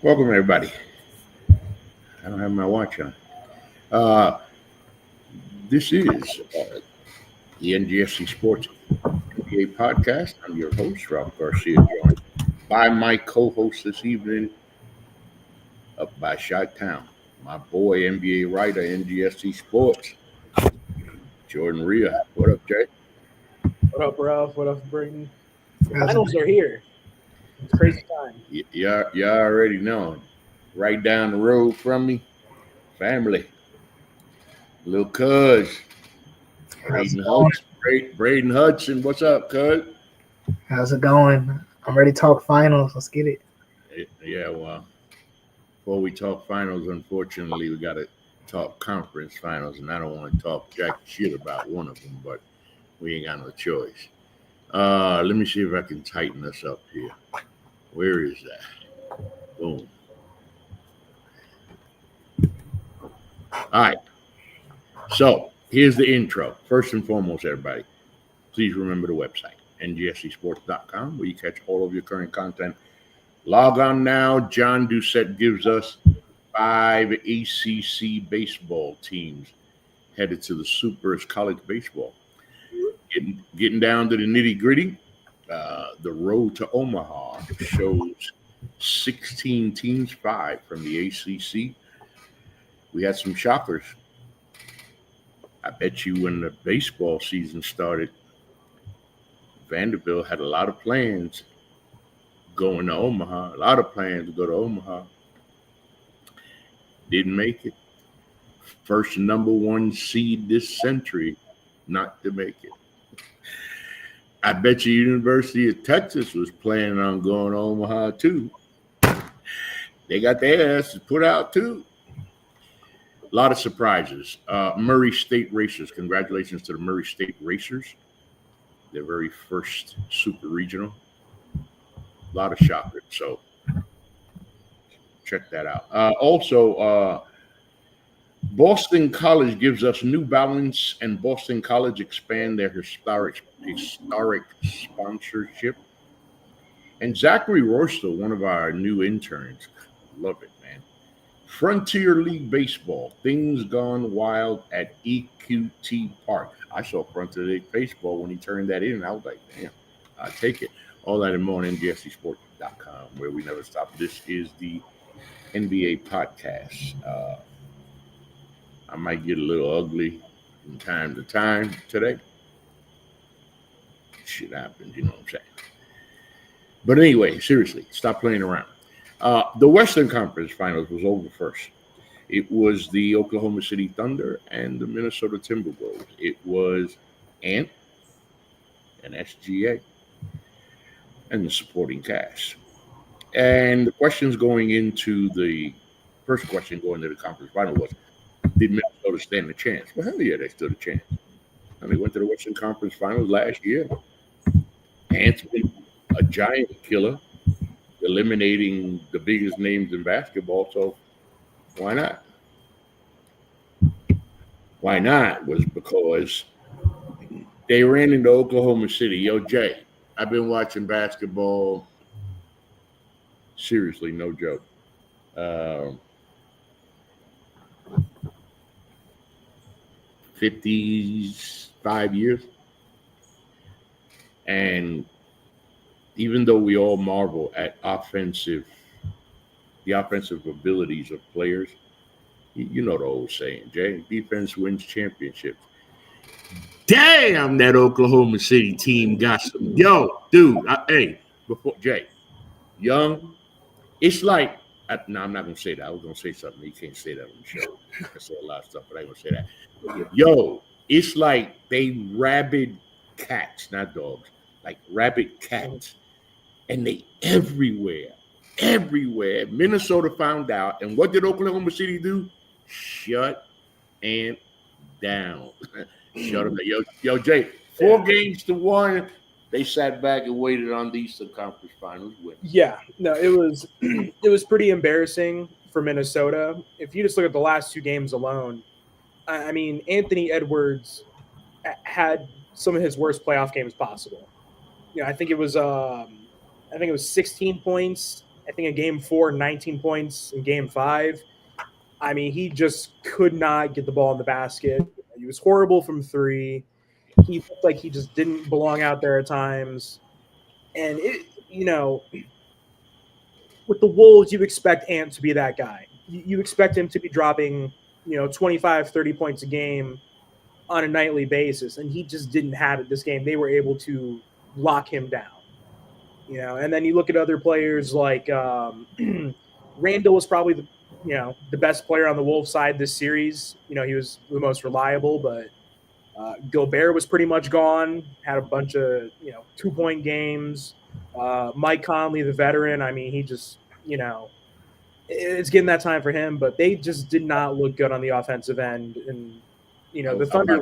Welcome, everybody. I don't have my watch on. Uh, this is the NGSC Sports NBA podcast. I'm your host, Ralph Garcia, joined by my co-host this evening up by Chi-Town, my boy, NBA writer, NGSC Sports, Jordan Rhea. What up, Jay? What up, Ralph? What up, Brayton? The finals are here. It's crazy time. You already know. Right down the road from me, family. Little cuz. Braden Hudson. What's up, cuz? How's it going? I'm ready to talk finals. Let's get it. Yeah, well, before we talk finals, unfortunately, we got to talk conference finals, and I don't want to talk jack shit about one of them, but we ain't got no choice. Let me see if I can tighten us up here. Where is that? Boom. All right. So here's the intro. First and foremost, everybody, please remember the website, ngscsports.com, where you catch all of your current content. Log on now. John Doucette gives us 5 ACC baseball teams headed to the Supers College Baseball. Getting down to the nitty-gritty, the road to Omaha shows 16 teams, 5 from the ACC. We had some shockers. I bet you when the baseball season started, Vanderbilt had a lot of plans going to Omaha, a lot of plans to go to Omaha. Didn't make it. First number 1 seed this century not to make it. I bet you University of Texas was planning on going to Omaha too. They got their asses put out too. A lot of surprises. Murray State Racers. Congratulations to the Murray State Racers. Their very first super regional. A lot of shockers. So check that out. Also, Boston College gives us New Balance, and Boston College expand their historic sponsorship. And Zachary Royster, one of our new interns, love it, man. Frontier League Baseball, things gone wild at EQT Park. I saw Frontier League Baseball when he turned that in. I was like, damn, I take it. All that and more on NGSCsports.com, where we never stop. This is the NBA podcast. I might get a little ugly from time to time today. Shit happens, you know what I'm saying. But anyway, seriously, stop playing around. The Western Conference Finals was over first. It was the Oklahoma City Thunder and the Minnesota Timberwolves. It was Ant and SGA and the supporting cast. And the questions going into the first question going into the conference final was, did Minnesota stand a chance? Well, hell yeah, they stood a chance. And they went to the Western Conference Finals last year. Ant's been a giant killer, eliminating the biggest names in basketball, so why not? Why not was because they ran into Oklahoma City. Yo, Jay, I've been watching basketball, seriously, no joke. 55 years. And even though we all marvel at the offensive abilities of players, you know the old saying, Jay, defense wins championships. Damn, that Oklahoma City team got some. Yo, dude, before Jay, young, it's like, no, I'm not going to say that. I was going to say something. You can't say that on the show. I can say a lot of stuff, but I ain't going to say that. Yo, it's like they rabid cats, not dogs, like rabid cats. And they everywhere. Minnesota found out. And what did Oklahoma City do? Shut Ant down. Shut him down. Yo, Jay, 4 games to 1. They sat back and waited on the Eastern Conference Finals win. Yeah, no, it was pretty embarrassing for Minnesota. If you just look at the last 2 games alone, I mean, Anthony Edwards had some of his worst playoff games possible. You know, I think it was 16 points I think in game 4, 19 points in game 5. I mean, he just could not get the ball in the basket. He was horrible from 3. He looked like he just didn't belong out there at times. And with the Wolves, you expect Ant to be that guy. You expect him to be dropping, 25, 30 points a game on a nightly basis. And he just didn't have it this game. They were able to lock him down. And then you look at other players like Randall was probably the best player on the Wolves side this series. He was the most reliable, but Gobert was pretty much gone. Had a bunch of 2-point games. Mike Conley, the veteran, I mean, he just it's getting that time for him. But they just did not look good on the offensive end, and the Thunder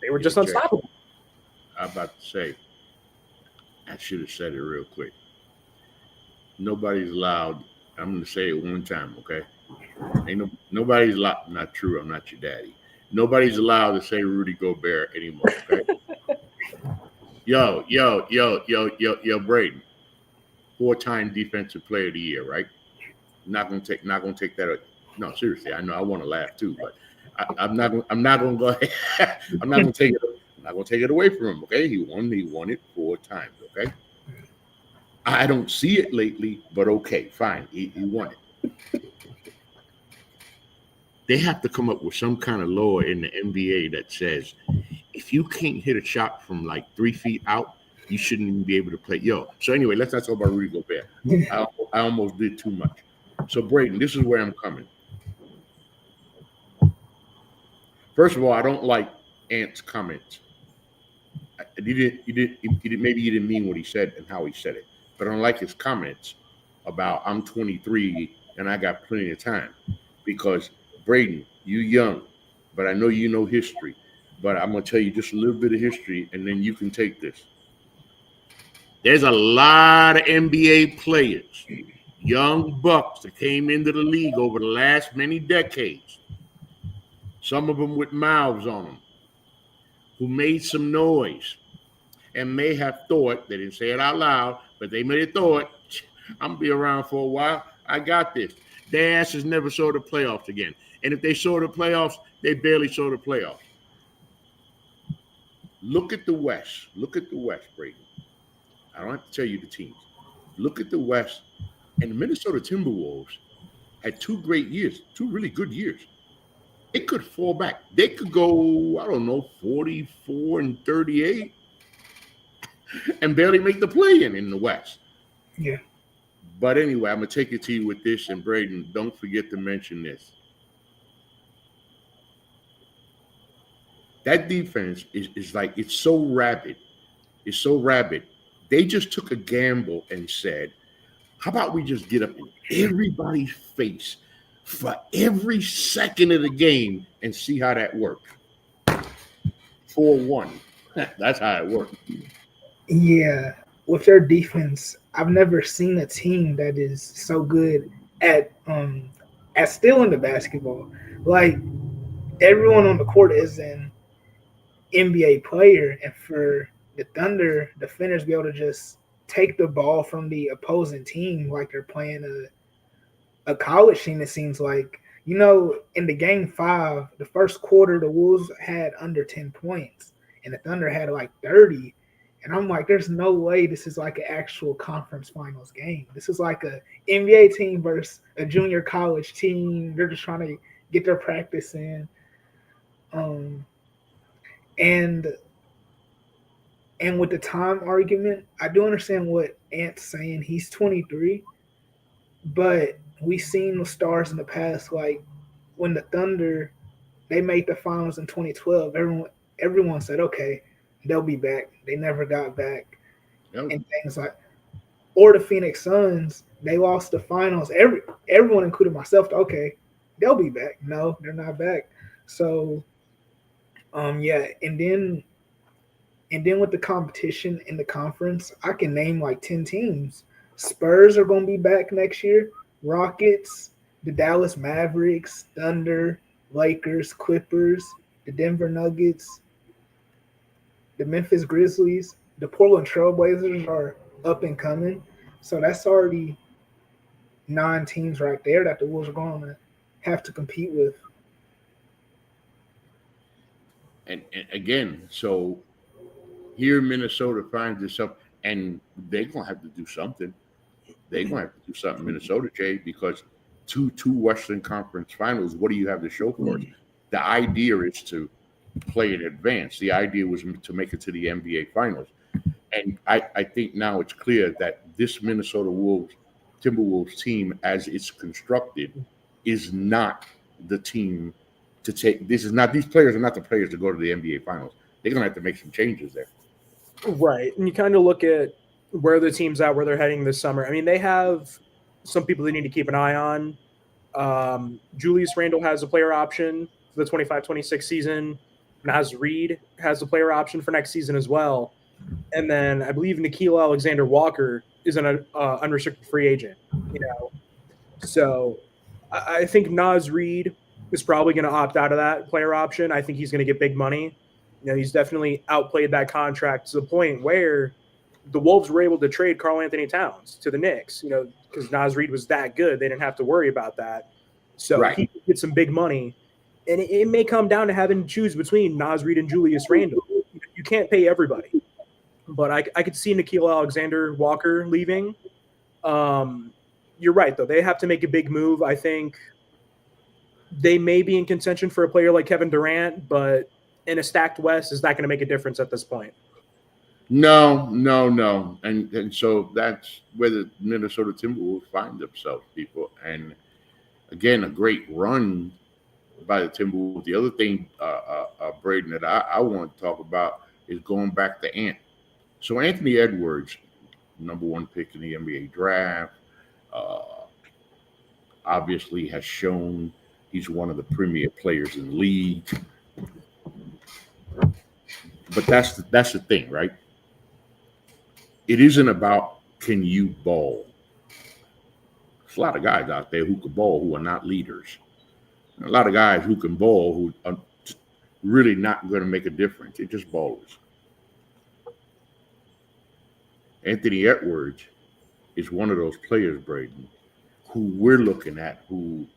they were just unstoppable. I'm about to say, I should have said it real quick. Nobody's allowed. I'm going to say it one time, okay? Nobody's allowed. Not true. I'm not your daddy. Nobody's allowed to say Rudy Gobert anymore, okay? Yo, Braden. 4-time defensive player of the year, right? Not gonna take that. No, seriously. I know I want to laugh too, but I'm not gonna go ahead. I'm not gonna take it away from him, okay? He won it 4 times, okay? I don't see it lately, but okay, fine. He won it. They have to come up with some kind of law in the NBA that says if you can't hit a shot from like 3 feet out, you shouldn't even be able to play. So anyway, let's not talk about Rudy Gobert. I almost did too much. So Braden, this is where I'm coming. First of all, I don't like Ant's comments. Maybe you didn't mean what he said and how he said it, but I don't like his comments about I'm 23 and I got plenty of time, because Braden, you young, but I know you know history. But I'm gonna tell you just a little bit of history, and then you can take this. There's a lot of NBA players, young bucks that came into the league over the last many decades. Some of them with mouths on them, who made some noise and may have thought, they didn't say it out loud, but they may have thought, I'm going to be around for a while. I got this. Their asses never saw the playoffs again. And if they saw the playoffs, they barely saw the playoffs. Look at the West. Look at the West, Brady. I don't have to tell you the teams. Look at the West. And the Minnesota Timberwolves had 2 great years, 2 really good years. It could fall back. They could go, 44 and 38 and barely make the play-in in the West. Yeah. But anyway, I'm going to take it to you with this, and Braden, don't forget to mention this. That defense is like, it's so rabid. It's so rabid. They just took a gamble and said, how about we just get up in everybody's face for every second of the game and see how that works? 4-1. That's how it works. Yeah. With their defense, I've never seen a team that is so good at stealing the basketball. Like, everyone on the court is an NBA player, and for the Thunder defenders to be able to just take the ball from the opposing team like they're playing a college team, it seems like. In the game 5, the first quarter, the Wolves had under 10 points, and the Thunder had like 30. And I'm like, there's no way this is like an actual conference finals game. This is like a NBA team versus a junior college team. They're just trying to get their practice in. And with the time argument, I do understand what Ant's saying. He's 23, but we've seen the stars in the past, like when the Thunder, they made the finals in 2012. Everyone said, okay, they'll be back. They never got back. Yep. And things like, or the Phoenix Suns, they lost the finals. Everyone, including myself, okay, they'll be back. No, they're not back. So, yeah, and then with the competition in the conference, I can name like 10 teams. Spurs are going to be back next year. Rockets, the Dallas Mavericks, Thunder, Lakers, Clippers, the Denver Nuggets, the Memphis Grizzlies, the Portland Trailblazers are up and coming. So that's already 9 teams right there that the Wolves are going to have to compete with. And again, so here Minnesota finds itself, and they're gonna have to do something. They're gonna have to do something, Minnesota, Jay, because two Western Conference Finals. What do you have to show for it? The idea is to play in advance. The idea was to make it to the NBA Finals, and I think now it's clear that this Minnesota Timberwolves team, as it's constructed, is not the team to take. This is not, these players are not the players to go to the NBA Finals. They're gonna have to make some changes there. Right. And you kind of look at where the team's at, where they're heading this summer. I mean, they have some people they need to keep an eye on. Julius Randle has a player option for the 25-26 season. Naz Reid has a player option for next season as well. And then I believe Nickeil Alexander-Walker is an unrestricted free agent. So I think Naz Reid is probably going to opt out of that player option. I think he's going to get big money. He's definitely outplayed that contract to the point where the Wolves were able to trade Karl Anthony Towns to the Knicks, because Naz Reid was that good. They didn't have to worry about that. So Right. he could get some big money. And it may come down to having to choose between Naz Reid and Julius Randle. You can't pay everybody. But I could see Nickeil Alexander-Walker leaving. You're right, though. They have to make a big move. I think they may be in contention for a player like Kevin Durant, but in a stacked West, is that going to make a difference at this point? No. And so that's where the Minnesota Timberwolves find themselves, people. And again, a great run by the Timberwolves. The other thing, Braden, that I want to talk about is going back to Ant. So Anthony Edwards, number 1 pick in the NBA draft, obviously has shown he's one of the premier players in the league. But that's the thing, right? It isn't about can you ball. There's a lot of guys out there who can ball who are not leaders. A lot of guys who can ball who are really not going to make a difference. They're just ballers. Anthony Edwards is one of those players, Braden, who we're looking at, who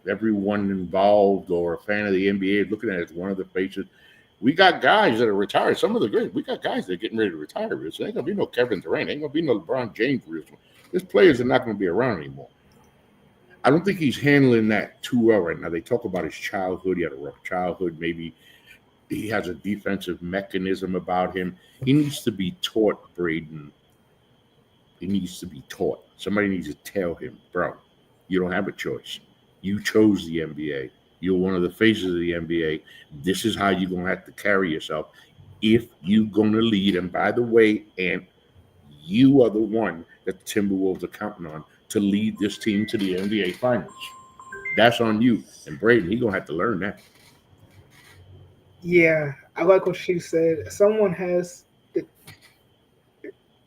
everyone involved or a fan of the NBA is looking at as one of the faces. We got guys that are retired. Some of the great. We got guys that are getting ready to retire. So ain't gonna be no Kevin Durant. Ain't gonna be no LeBron James. These players are not gonna be around anymore. I don't think he's handling that too well right now. They talk about his childhood. He had a rough childhood. Maybe he has a defensive mechanism about him. He needs to be taught, Braden. He needs to be taught. Somebody needs to tell him, bro, you don't have a choice. You chose the NBA. You're one of the faces of the NBA. This is how you're going to have to carry yourself if you're going to lead. And by the way, and you are the one that the Timberwolves are counting on to lead this team to the NBA Finals. That's on you. And Braden, he's going to have to learn that. Yeah, I like what she said. Someone has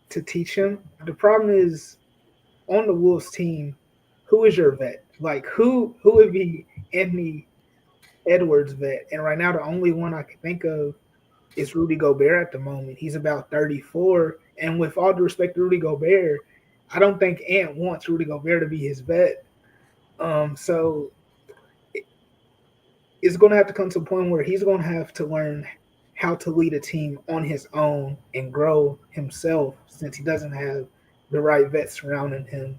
to teach him. The problem is, on the Wolves team, who is your vet? Like, who would be Anthony Edwards' vet? And right now, the only one I can think of is Rudy Gobert at the moment. He's about 34. And with all due respect to Rudy Gobert, I don't think Ant wants Rudy Gobert to be his vet. So it's going to have to come to a point where he's going to have to learn how to lead a team on his own and grow himself, since he doesn't have the right vets surrounding him.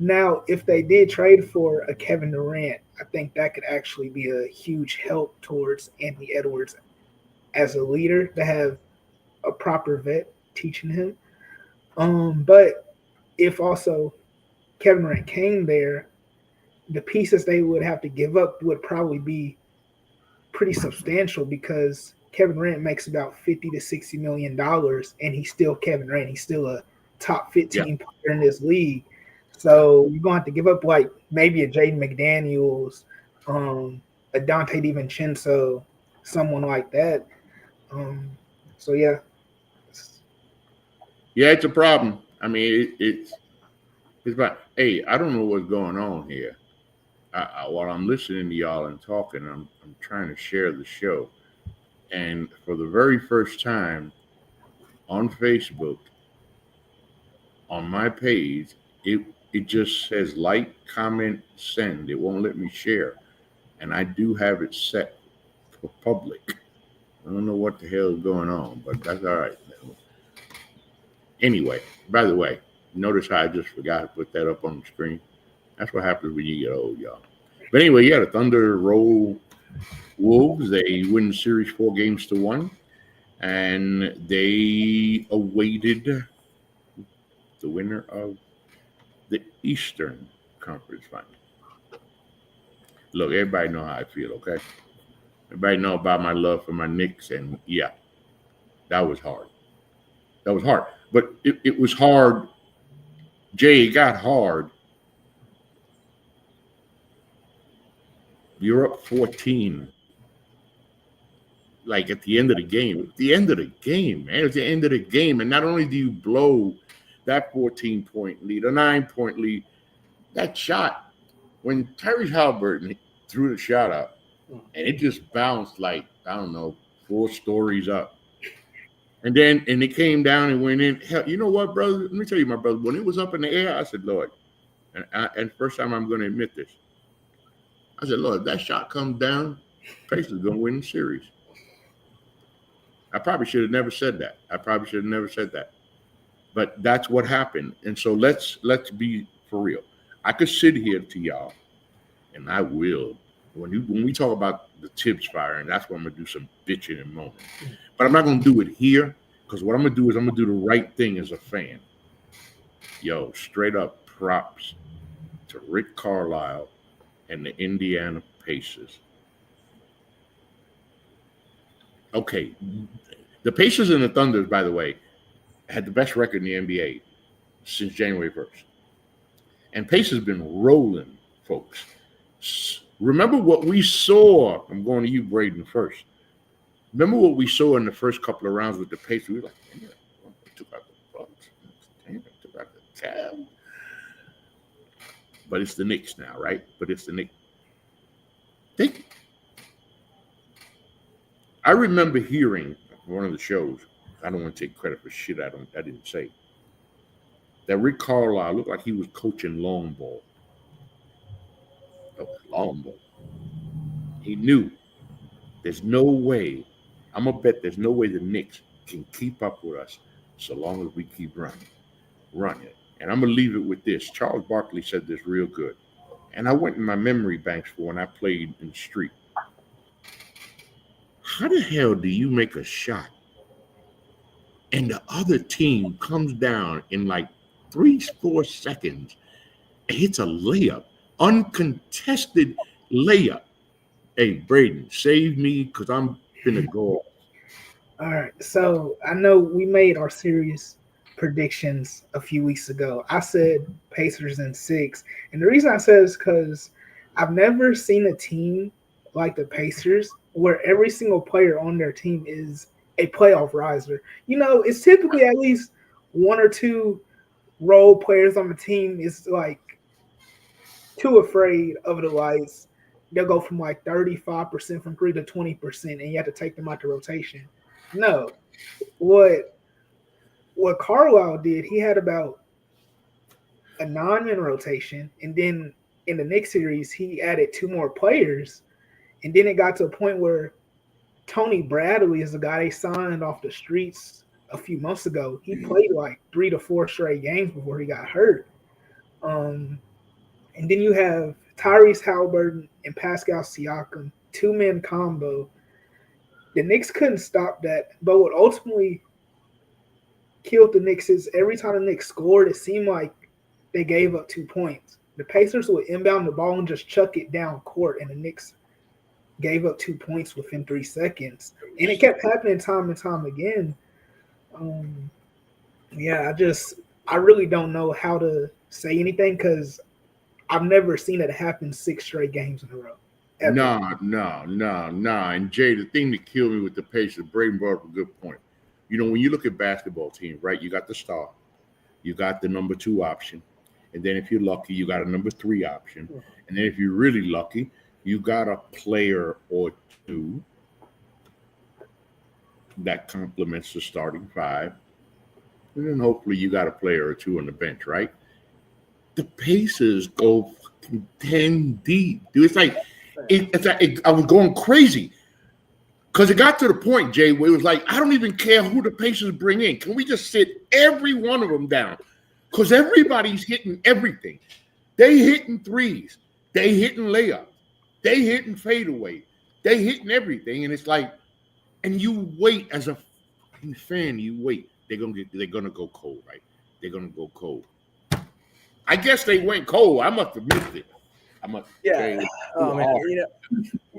Now, if they did trade for a Kevin Durant, I think that could actually be a huge help towards Anthony Edwards as a leader, to have a proper vet teaching him. But if also Kevin Durant came there, the pieces they would have to give up would probably be pretty substantial, because Kevin Durant makes about $50 to $60 million, and he's still Kevin Durant. He's still a top 15 player in this league. So you're going to have to give up like maybe a Jaden McDaniels, a Dante DiVincenzo, someone like that. So yeah. Yeah, it's a problem. I mean, it's about, hey, I don't know what's going on here. While I'm listening to y'all and talking, I'm trying to share the show. And for the very first time on Facebook, on my page, it just says like, comment, send. It won't let me share. And I do have it set for public. I don't know what the hell is going on, but that's all right. Anyway, by the way, notice how I just forgot to put that up on the screen. That's what happens when you get old, y'all. But anyway, yeah, the Thunder roll Wolves. They win the series 4-1, and they awaited the winner of the Eastern Conference Final. Look, everybody know how I feel, okay? Everybody know about my love for my Knicks, and yeah, that was hard. That was hard. But it was hard. Jay, it got hard. You're up 14. Like at the end of the game. At the end of the game, man. At the end of the game. And not only do you blow that 14-point lead, a 9-point lead, that shot, when Tyrese Halliburton threw the shot up, and it just bounced like, I don't know, 4 stories up. And it came down and went in. Hell, you know what, brother? Let me tell you, my brother, when it was up in the air, I said, Lord, and first time I'm going to admit this, I said, Lord, if that shot comes down, Pacers going to win the series. I probably should have never said that. But that's what happened. And so let's be for real. I could sit here to y'all, and I will. When we talk about the Thibs firing, that's when I'm going to do some bitching and moaning. But I'm not going to do it here, because what I'm going to do is I'm going to do the right thing as a fan. Yo, straight up props to Rick Carlisle and the Indiana Pacers. Okay, the Pacers and the Thunder, by the way, had the best record in the NBA since January 1st. And Pacers been rolling, folks. Remember what we saw. I'm going to you, Braden, first. Remember what we saw in the first couple of rounds with the Pacers? We were like, damn, they took out the Bucks. Damn, they took out the Cavs. But it's the Knicks now, right? I remember hearing one of the shows. I don't want to take credit for shit I didn't say. That Rick Carlisle looked like he was coaching long ball. Long ball. He knew there's no way. I'm gonna bet there's no way the Knicks can keep up with us so long as we keep running. And I'm gonna leave it with this. Charles Barkley said this real good, and I went in my memory banks for when I played in the street. How the hell do you make a shot and the other team comes down in like 3-4 seconds and hits a layup, uncontested layup? Hey, Braden, save me because I'm finna go. All right, so I know we made our series predictions a few weeks ago. I said Pacers in 6, and the reason I said is because I've never seen a team like the Pacers where every single player on their team is a playoff riser. You know, it's typically at least 1 or 2 role players on the team is like too afraid of the lights. They'll go from like 35% from 3 to 20%, and you have to take them out the rotation. No. What Carlisle did, he had about a 9-man rotation, and then in the next series, he added 2 more players, and then it got to a point where Tony Bradley is the guy they signed off the streets a few months ago. He played like 3 to 4 straight games before he got hurt. And then you have Tyrese Halliburton and Pascal Siakam, 2-man combo. The Knicks couldn't stop that, but what ultimately killed the Knicks is every time the Knicks scored, it seemed like they gave up 2 points. The Pacers would inbound the ball and just chuck it down court, and the Knicks gave up 2 points within 3 seconds. And it kept happening time and time again. I really don't know how to say anything because I've never seen it happen 6 straight games in a row. Ever. No. And Jay, the thing that killed me with the Pacers, Braden brought up a good point. You know, when you look at basketball teams, right, you got the star, you got the number 2 option, and then if you're lucky, you got a number 3 option. And then if you're really lucky, you got a player or 2 that complements the starting 5. and then hopefully you got a player or two on the bench, right? The Pacers go fucking 10 deep, dude. It's like I was going crazy because it got to the point, Jay, where it was like, I don't even care who the Pacers bring in. Can we just sit every one of them down? Because everybody's hitting everything. They hitting threes. They hitting layups. They hitting fadeaway. They hitting everything, and it's like, and you wait as a fan. You wait. They're gonna go cold, right? They're gonna go cold. I guess they went cold. I must have missed it. Yeah. Oh man.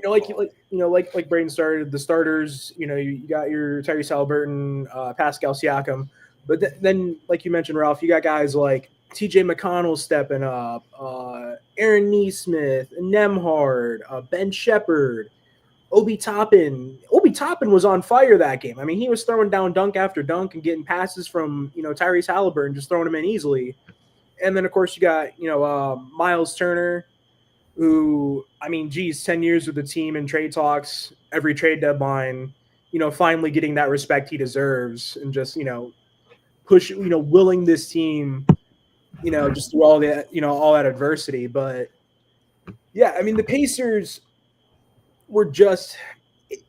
Like Braden started the starters. You got your Tyrese Halliburton, Pascal Siakam, but then like you mentioned, Ralph, you got guys like T.J. McConnell stepping up, Aaron Nesmith, Nemhard, Ben Shepherd, Obi Toppin. Obi Toppin was on fire that game. I mean, he was throwing down dunk after dunk and getting passes from Tyrese Halliburton, just throwing them in easily. And then of course you got Miles Turner, who, I mean, 10 years with the team in trade talks, every trade deadline, finally getting that respect he deserves, and just willing this team, just through all that, all that adversity. But yeah, I mean, the Pacers were just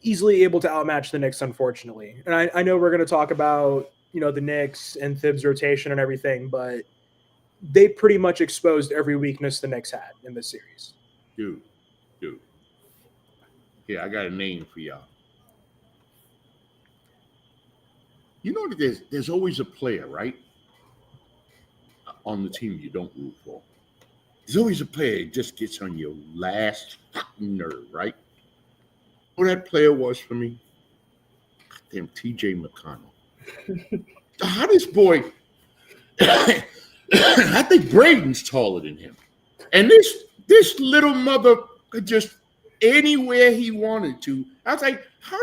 easily able to outmatch the Knicks, unfortunately. And I know we're going to talk about, the Knicks and Thibs rotation and everything, but they pretty much exposed every weakness the Knicks had in this series. Dude. Yeah, I got a name for y'all. You know that there's always a player, right, on the team you don't root for. There's always a player that just gets on your last fucking nerve, right? Who that player was for me? Damn, T.J. McConnell. The hottest boy. I think Braden's taller than him. And this little mother could just anywhere he wanted to. I was like, how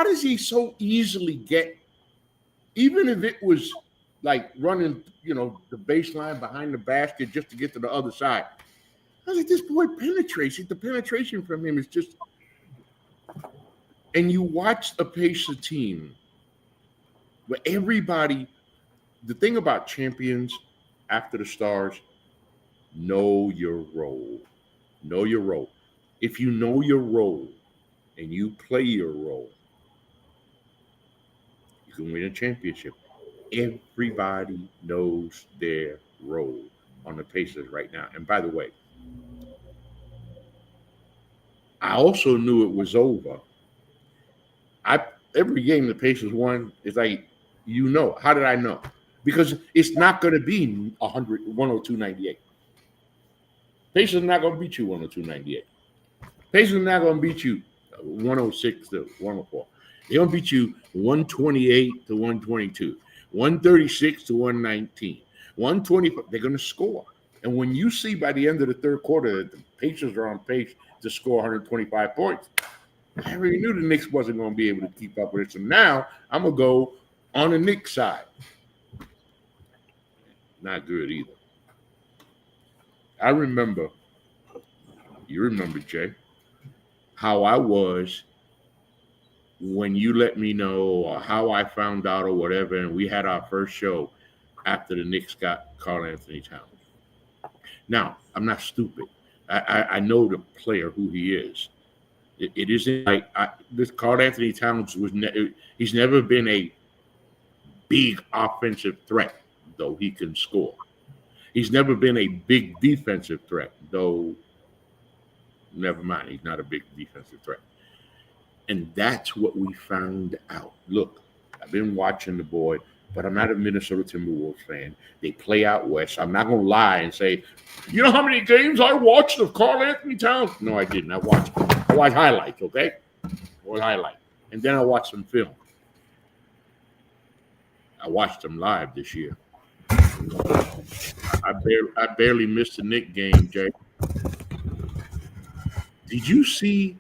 does he so easily get, even if it was like running, the baseline behind the basket just to get to the other side. I was like, this boy penetrates. The penetration from him is just, and you watch a Pacer team where everybody, the thing about champions after the stars, know your role. Know your role. If you know your role and you play your role, you can win a championship. Everybody knows their role on the Pacers right now. And by the way, I also knew it was over. Every game the Pacers won, it's like, how did I know? Because it's not going to be 102-98. Pacers are not going to beat you 102-98. Pacers are not going to beat you 106-104. They're going to beat you 128-122, 136-119, 120. They're going to score. And when you see by the end of the third quarter that the Pacers are on pace to score 125 points, I already knew the Knicks wasn't going to be able to keep up with it. So now I'm going to go on the Knicks side. Not good either. You remember, Jay, how I was when you let me know, or how I found out or whatever, and we had our first show after the Knicks got Karl-Anthony Towns. Now, I'm not stupid. I know the player, who he is. It isn't like this Karl-Anthony Towns he's never been a big offensive threat, though he can score. He's never been a big defensive threat, though never mind, he's not a big defensive threat. And that's what we found out. Look, I've been watching the boy, but I'm not a Minnesota Timberwolves fan. They play out west. I'm not going to lie and say, you know how many games I watched of Karl-Anthony Towns? No, I didn't. I watched highlights, okay? And then I watched some film. I watched them live this year. I barely missed a Knicks game, Jay. Did you see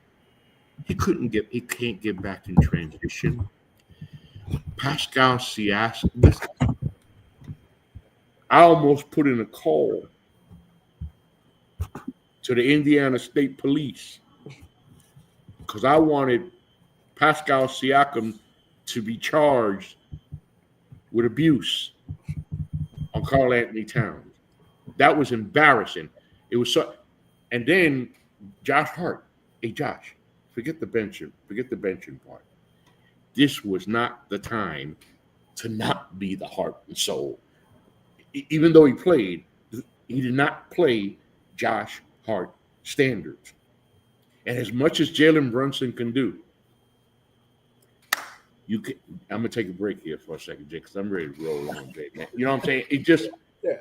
he can't get back in transition? Pascal Siakam. I almost put in a call to the Indiana State Police because I wanted Pascal Siakam to be charged with abuse on Karl Anthony Towns. That was embarrassing. It was so. And then Josh Hart. Hey, Josh, forget the benching part. This was not the time to not be the heart and soul. Even though he played, he did not play Josh Hart standards. And as much as Jalen Brunson can do, I'm gonna take a break here for a second, Jay, because I'm ready to roll on, Jay. Man. You know what I'm saying? It just, Yeah.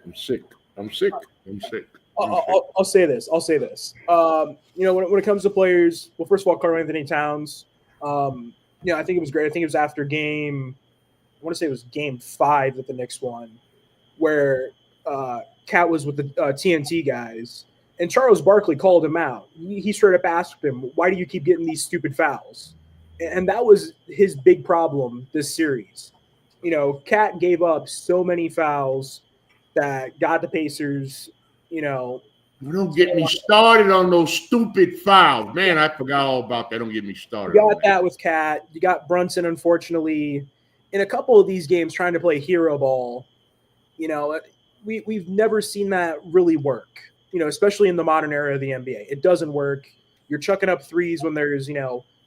I'm sick. I'll say this. When it comes to players, well, first of all, Karl Anthony Towns. I think it was great. I think it was after game. I want to say it was game 5 that the Knicks won, where Cat was with the TNT guys, and Charles Barkley called him out. He straight up asked him, "Why do you keep getting these stupid fouls?" And that was his big problem this series. Cat gave up so many fouls that got the Pacers, You don't get me started on those stupid fouls. Man, I forgot all about that. Don't get me started. You got that with Cat. You got Brunson, unfortunately, in a couple of these games trying to play hero ball. We've never seen that really work, especially in the modern era of the NBA. It doesn't work. You're chucking up threes when there's,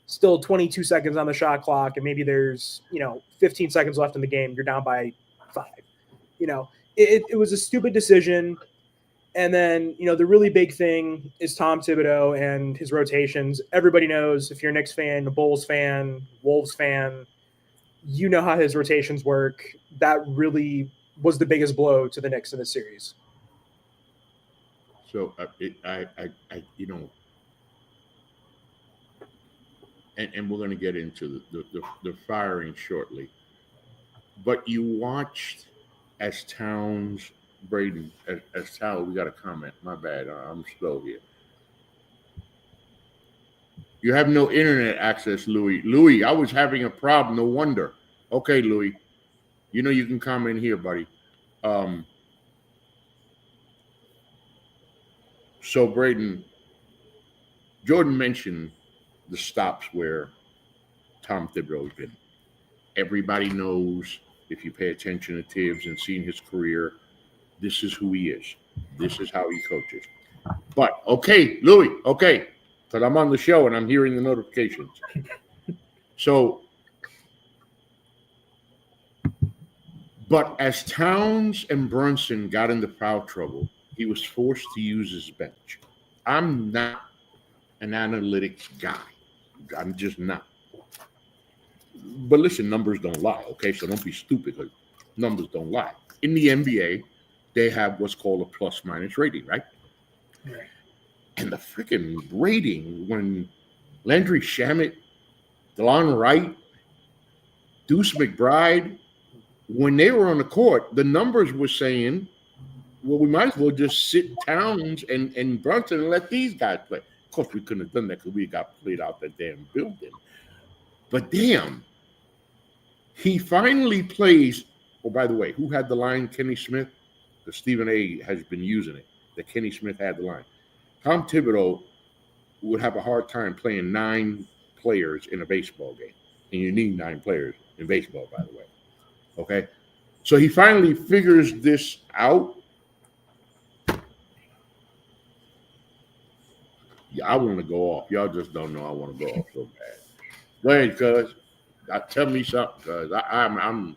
still 22 seconds on the shot clock and maybe there's, 15 seconds left in the game. You're down by 5. It was a stupid decision. And then, the really big thing is Tom Thibodeau and his rotations. Everybody knows, if you're a Knicks fan, a Bulls fan, Wolves fan, you know how his rotations work. That really was the biggest blow to the Knicks in this series. So and we're going to get into the firing shortly. But you watched as Towns, Braden, as Towns, we got a comment. My bad. I'm slow here. You have no internet access, Louis. Louis, I was having a problem. No wonder. Okay, Louis. You can comment here, buddy. So, Braden, Jordan mentioned the stops where Tom Thibodeau's been. Everybody knows, if you pay attention to Thibs and seen his career, this is who he is. This is how he coaches. But, okay, Louis, okay, because I'm on the show and I'm hearing the notifications. So, but as Towns and Brunson got into foul trouble, he was forced to use his bench. I'm not an analytics guy. I'm just not. But listen, numbers don't lie, okay? So don't be stupid, because numbers don't lie. In the NBA, they have what's called a plus-minus rating, right? Right. And the freaking rating, when Landry Shamet, DeLon Wright, Deuce McBride, when they were on the court, the numbers were saying, well, we might as well just sit Towns and Brunson and let these guys play. Of course, we couldn't have done that because we got played out that damn building. But damn, he finally plays. Oh, by the way, who had the line? Kenny Smith? Because Stephen A. has been using it, that Kenny Smith had the line. Tom Thibodeau would have a hard time playing 9 players in a baseball game. And you need 9 players in baseball, by the way. Okay? So he finally figures this out. Yeah, I want to go off. Y'all just don't know I want to go off so bad. Go ahead, cuz. Tell me something, cuz. I'm.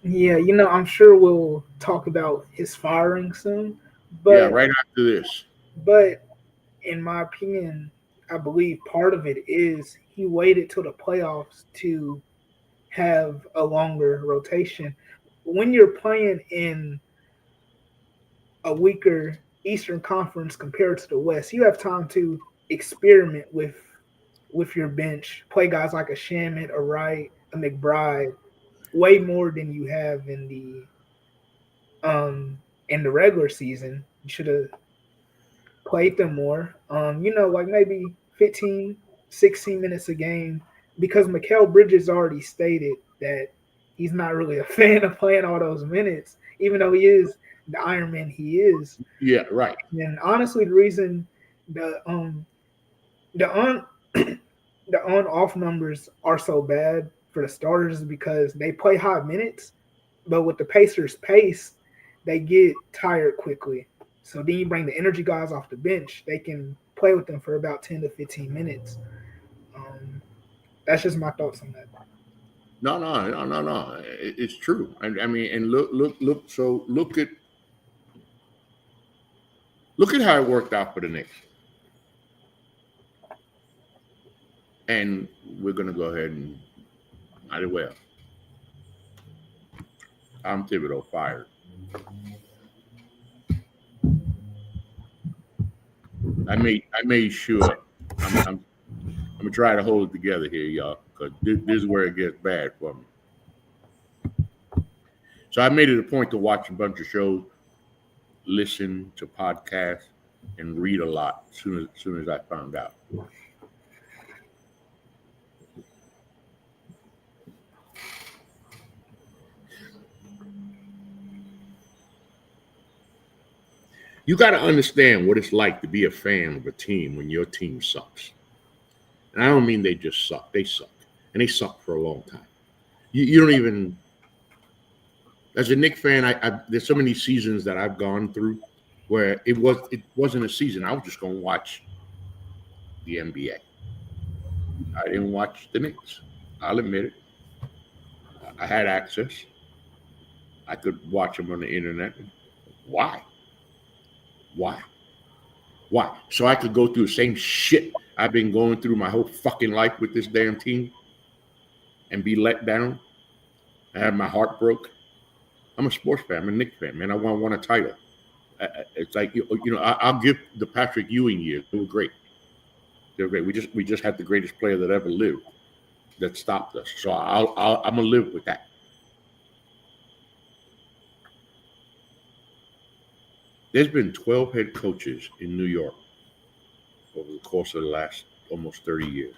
Yeah, I'm sure we'll talk about his firing soon. But Yeah, right after this. But in my opinion, I believe part of it is he waited till the playoffs to have a longer rotation. When you're playing in a weaker Eastern Conference compared to the West, you have time to experiment with your bench, play guys like a Shamet, a Wright, a McBride, way more than you have in the regular season. You should have played them more. Like maybe 15, 16 minutes a game, because Mikal Bridges already stated that he's not really a fan of playing all those minutes, even though he is the Iron Man he is. Yeah, right. And honestly, the reason the on-off numbers are so bad for the starters because they play high minutes, but with the Pacers' pace, they get tired quickly. So then you bring the energy guys off the bench. They can play with them for about 10 to 15 minutes. That's just my thoughts on that. No. It's true. I mean, and look. So look at how it worked out for the Knicks. And we're gonna go ahead and might as well. Tom Thibodeau fired. I made sure. I'm gonna try to hold it together here, y'all, because this is where it gets bad for me. So I made it a point to watch a bunch of shows, listen to podcasts, and read a lot as soon as I found out. You got to understand what it's like to be a fan of a team when your team sucks. And I don't mean they just suck. They suck. And they suck for a long time. You don't even, as a Knicks fan, there's so many seasons that I've gone through where it wasn't a season. I was just going to watch the NBA. I didn't watch the Knicks. I'll admit it. I had access. I could watch them on the internet. Why? So I could go through the same shit I've been going through my whole fucking life with this damn team and be let down. I have my heart broke. I'm a sports fan. I'm a Knicks fan, man. I want a title. It's like, I'll give the Patrick Ewing years. They were great. We just had the greatest player that ever lived that stopped us. So I'm gonna live with that. There's been 12 head coaches in New York over the course of the last almost 30 years.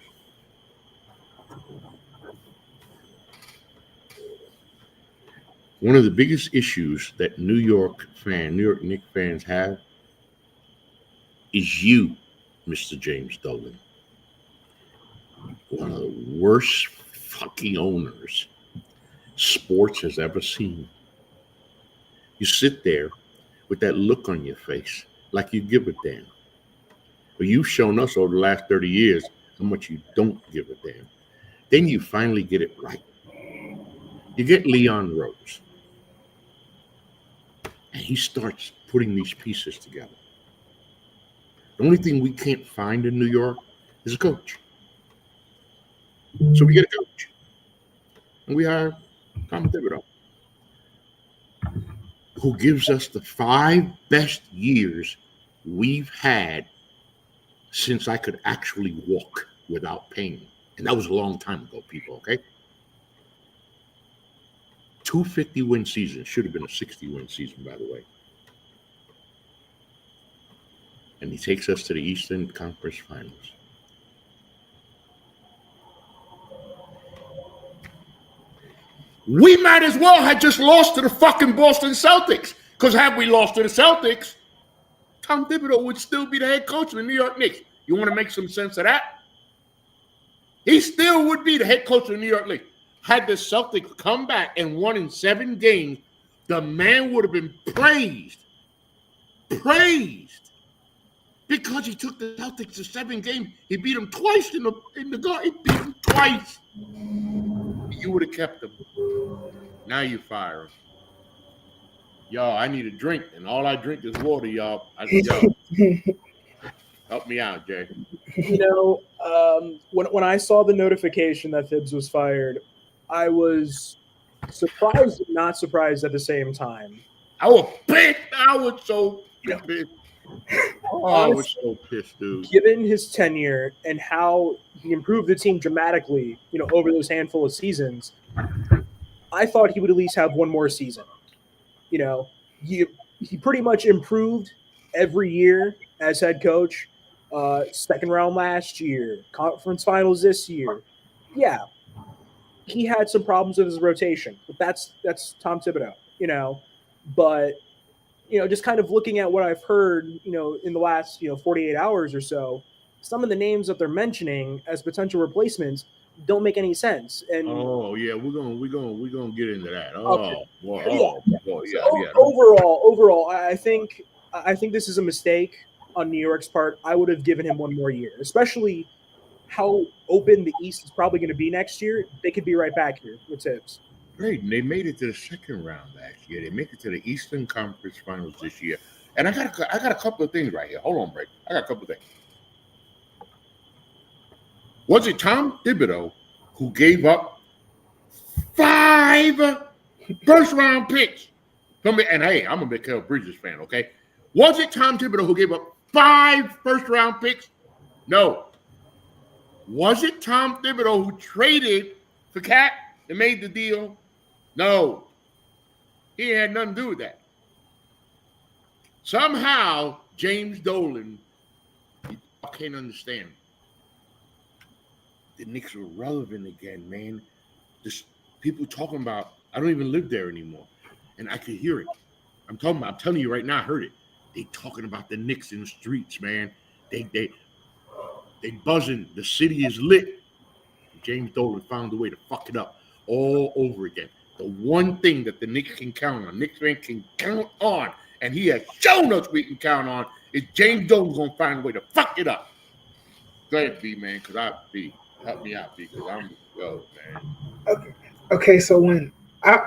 One of the biggest issues that New York Knicks fans have is you, Mr. James Dolan. One of the worst fucking owners sports has ever seen. You sit there with that look on your face like you give a damn. But you've shown us over the last 30 years how much you don't give a damn. Then you finally get it right. You get Leon Rose. And he starts putting these pieces together. The only thing we can't find in New York is a coach. So we get a coach. And we hire Tom Thibodeau, who gives us the 5 best years we've had since I could actually walk without pain. And that was a long time ago, people, okay? 250-win seasons. Should have been a 60-win season, by the way. And he takes us to the Eastern Conference Finals. We might as well have just lost to the fucking Boston Celtics. Because had we lost to the Celtics, Tom Thibodeau would still be the head coach of the New York Knicks. You want to make some sense of that? He still would be the head coach of the New York Knicks. Had the Celtics come back and won in 7 games, the man would have been praised. Because he took the Celtics to 7 games. He beat them twice in the guard. He beat them twice. You would have kept him. Now you fire him. Y'all, I need a drink, and all I drink is water, y'all. Help me out, Jay. When I saw the notification that Thibs was fired, I was surprised and not surprised at the same time. I was pissed. I was so pissed. I was so pissed, dude. Given his tenure and how he improved the team dramatically, over those handful of seasons, I thought he would at least have one more season. He pretty much improved every year as head coach. Second round last year, conference finals this year. Yeah, he had some problems with his rotation, but that's Tom Thibodeau, But just kind of looking at what I've heard, in the last 48 hours or so, some of the names that they're mentioning as potential replacements don't make any sense. And oh yeah, we're gonna get into that. okay, Oh, well, yeah. well, So yeah. overall, I think this is a mistake on New York's part. I would have given him one more year, especially how open the East is probably going to be next year. They could be right back here with Thibs. Great, and they made it to the second round last year. They made it to the Eastern Conference Finals this year. And I got a couple of things right here. Hold on, break. I got a couple of things. Was it Tom Thibodeau who gave up 5 first-round picks? And hey, I'm a Mikal Bridges fan, okay? Was it Tom Thibodeau who gave up 5 first-round picks? No. Was it Tom Thibodeau who traded for Cat and made the deal? No. He had nothing to do with that. Somehow, James Dolan, I can't understand. The Knicks are relevant again, man. Just people talking about, I don't even live there anymore. And I could hear it. I'm telling you right now, I heard it. They talking about the Knicks in the streets, man. They buzzing. The city is lit. James Dolan found a way to fuck it up all over again. The one thing that the Knicks can count on, Knicks fans can count on, and he has shown us we can count on, is James Dolan's gonna find a way to fuck it up. Go ahead, B, man, because help me out, B, because I'm man. Okay, so when I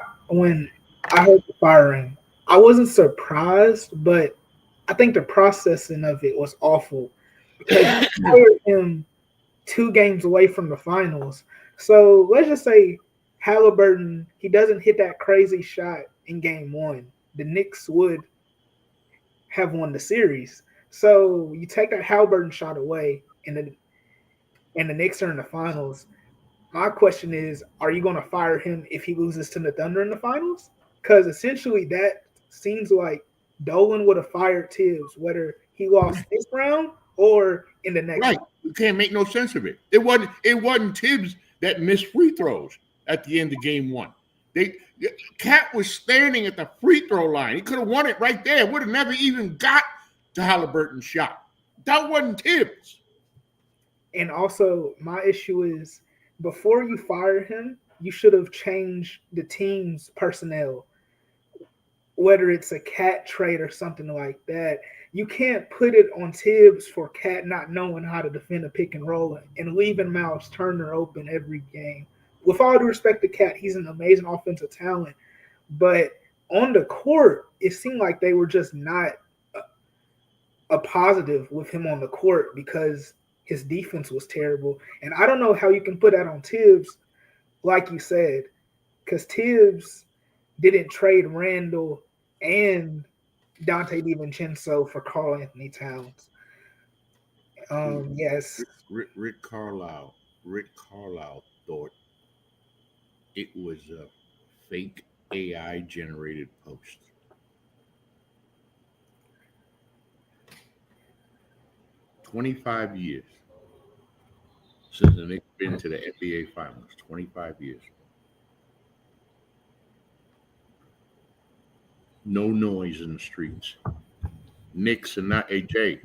heard the firing, I wasn't surprised, but I think the processing of it was awful because you hired him 2 games away from the finals. So let's just say Halliburton, he doesn't hit that crazy shot in game 1. The Knicks would have won the series. So you take that Halliburton shot away, and the Knicks are in the finals. My question is, are you going to fire him if he loses to the Thunder in the finals? Because essentially that seems like Dolan would have fired Thibs, whether he lost this round or in the next round. You can't make no sense of it. It wasn't Thibs that missed free throws at the end of game 1. Cat was standing at the free throw line. He could have won it right there. Would have never even got to Halliburton's shot. That wasn't Thibs. And also, my issue is, before you fire him, you should have changed the team's personnel, whether it's a Cat trade or something like that. You can't put it on Thibs for Cat not knowing how to defend a pick and roll and leaving Miles Turner open every game. With all due respect to Cat, he's an amazing offensive talent. But on the court, it seemed like they were just not a positive with him on the court because his defense was terrible. And I don't know how you can put that on Thibs, like you said, because Thibs didn't trade Randall and Dante DiVincenzo for Karl Anthony Towns. Yes. Rick Carlisle thought it was a fake AI generated post. "25 years since the Knicks been to the NBA Finals. 25 years. No noise in the streets. Knicks are not AJ.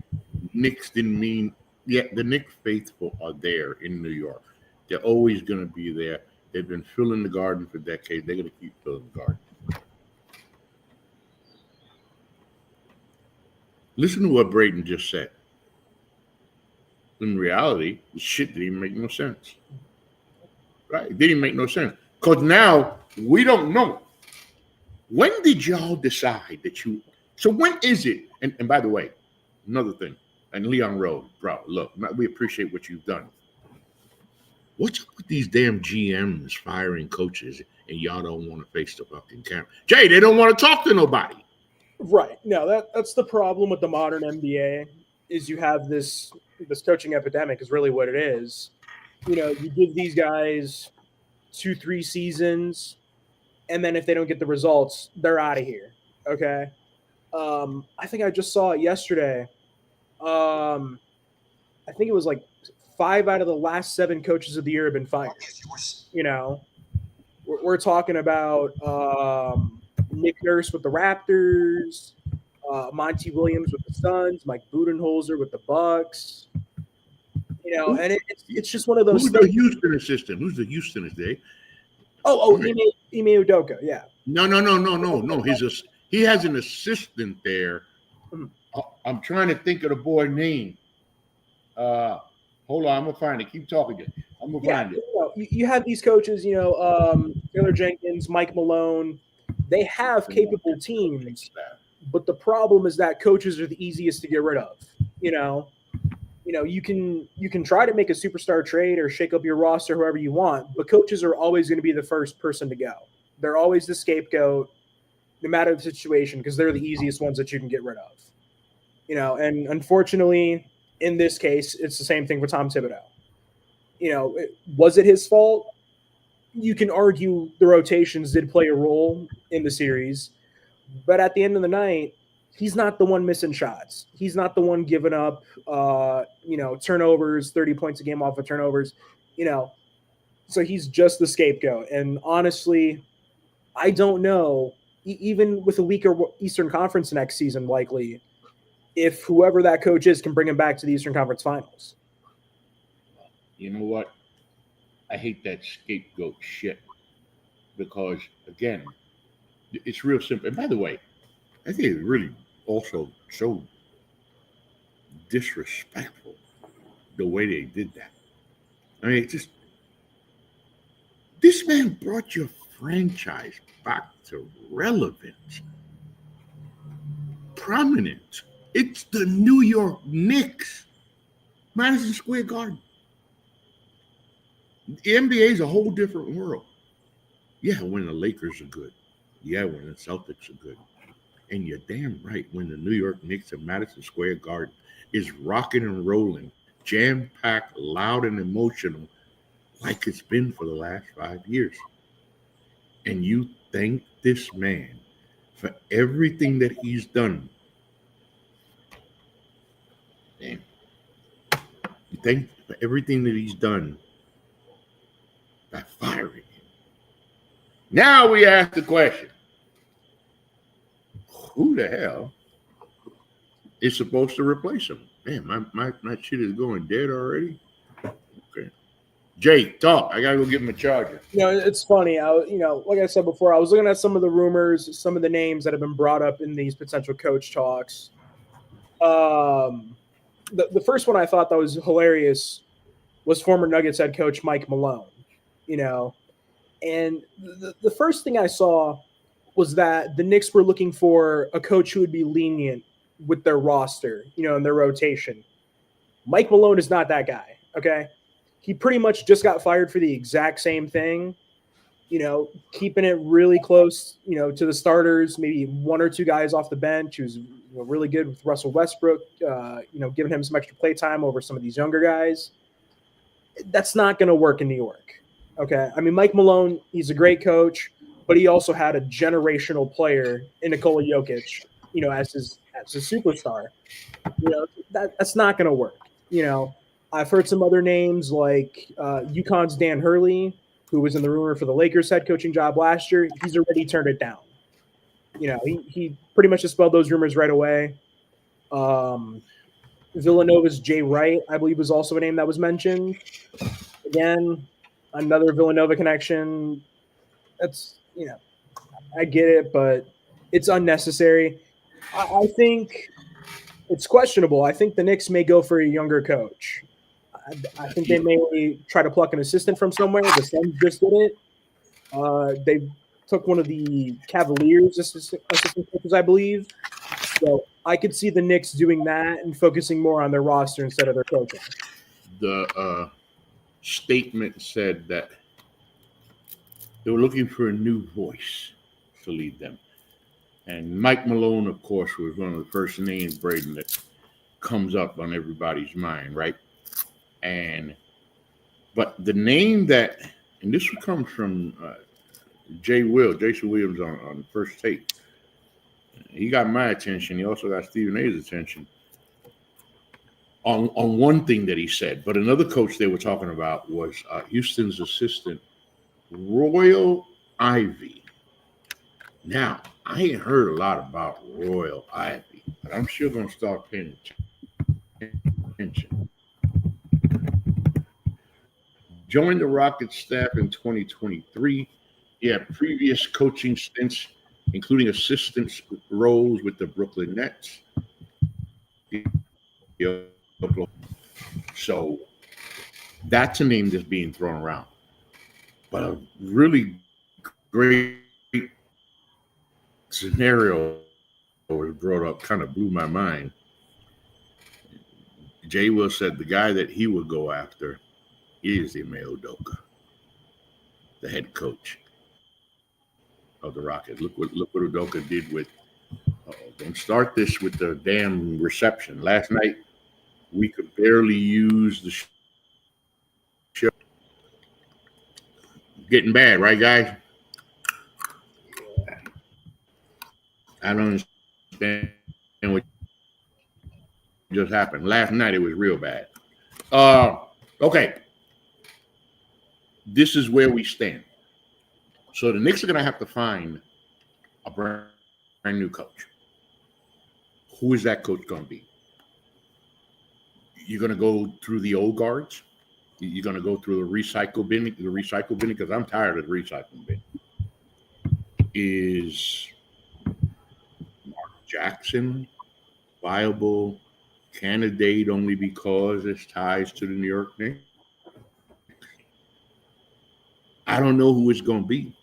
Knicks didn't mean the Knicks faithful are there in New York. They're always going to be there. They've been filling the Garden for decades. They're going to keep filling the Garden. Listen to what Braden just said. In reality, the shit didn't even make no sense. Right? It didn't make no sense. Because now we don't know. When did y'all decide that you... So when is it... And by the way, another thing. And Leon Rowe, bro, look, we appreciate what you've done. What's up with these damn GMs firing coaches and y'all don't want to face the fucking camera? Jay, they don't want to talk to nobody. Right. No, that's the problem with the modern NBA is you have this coaching epidemic is really what it is. You know, you give these guys 2-3 seasons, and then if they don't get the results, they're out of here. Okay. I think I just saw it yesterday. I think it was like 5 out of the last 7 coaches of the year have been fired. You know, we're talking about Nick Nurse with the Raptors, Monty Williams with the Suns, Mike Budenholzer with the Bucks. And it's just one of those Who's things. the Houston assistant? Who's the Houston assistant? Ime Udoka, yeah. No. He has an assistant there. I'm trying to think of the boy name. Hold on, I'm gonna find it. Keep talking. I'm gonna find it. You have these coaches, Taylor Jenkins, Mike Malone. They have capable teams, but the problem is that coaches are the easiest to get rid of. You can try to make a superstar trade or shake up your roster however you want, but coaches are always going to be the first person to go. They're always the scapegoat, no matter the situation, because they're the easiest ones that you can get rid of. And unfortunately, in this case, it's the same thing for Tom Thibodeau. Was it his fault? You can argue the rotations did play a role in the series, but at the end of the night, he's not the one missing shots. He's not the one giving up, turnovers, 30 points a game off of turnovers, so he's just the scapegoat. And honestly, I don't know, even with a weaker Eastern Conference next season, likely, if whoever that coach is can bring him back to the Eastern Conference Finals. You know what? I hate that scapegoat shit because, again, it's real simple. And by the way, I think it's really also so disrespectful the way they did that. I mean, this man brought your franchise back to relevance, prominence. It's the New York Knicks, Madison Square Garden. The NBA is a whole different world. Yeah, when the Lakers are good. Yeah, when the Celtics are good. And you're damn right, when the New York Knicks at Madison Square Garden is rocking and rolling, jam-packed, loud and emotional, like it's been for the last 5 years. And you thank this man for everything that he's done. Damn. You thank him for everything that he's done by firing him. Now we ask the question, who the hell is supposed to replace him? Man, my shit is going dead already. Okay. Jay, talk. I gotta go get my charger. It's funny. Like I said before, I was looking at some of the rumors, some of the names that have been brought up in these potential coach talks. The first one I thought that was hilarious was former Nuggets head coach Mike Malone. And the first thing I saw was that the Knicks were looking for a coach who would be lenient with their roster, and their rotation. Mike Malone is not that guy, okay? He pretty much just got fired for the exact same thing, keeping it really close, to the starters, maybe one or two guys off the bench. He was really good with Russell Westbrook, giving him some extra play time over some of these younger guys. That's not going to work in New York, okay? I mean, Mike Malone, he's a great coach, but he also had a generational player in Nikola Jokic, as his superstar. That's not going to work. I've heard some other names like UConn's Dan Hurley, who was in the rumor for the Lakers head coaching job last year. He's already turned it down. He pretty much dispelled those rumors right away. Villanova's Jay Wright, I believe, was also a name that was mentioned. Again, another Villanova connection. That's, I get it, but it's unnecessary. I think it's questionable. I think the Knicks may go for a younger coach. I think they may try to pluck an assistant from somewhere. The Suns just did it. They took one of the Cavaliers assistant coaches, I believe. So I could see the Knicks doing that and focusing more on their roster instead of their coaching. The statement said that they were looking for a new voice to lead them. And Mike Malone, of course, was one of the first names, Braden, that comes up on everybody's mind, right? But the name that, and this comes from Jason Williams on First Take. He got my attention. He also got Stephen A's attention on one thing that he said. But another coach they were talking about was Houston's assistant, Royal Ivey. Now, I ain't heard a lot about Royal Ivey, but I'm sure going to start paying attention. Joined the Rockets staff in 2023. He had previous coaching stints, including assistant roles with the Brooklyn Nets. So that's a name that's being thrown around. But a really great scenario was brought up, kind of blew my mind. Jay Will said the guy that he would go after is Ime Udoka, the head coach of the Rockets. Look what Udoka did with. Don't start this with the damn reception. Last night we could barely use the show. Getting bad, right, guys? I don't understand what just happened. Last night it was real bad. Okay. This is where we stand. So the Knicks are going to have to find a brand new coach. Who is that coach going to be? You're going to go through the old guards? You're going to go through the recycle bin? Because I'm tired of the recycling bin. Is Mark Jackson viable candidate only because it's ties to the New York Knicks? I don't know who it's going to be.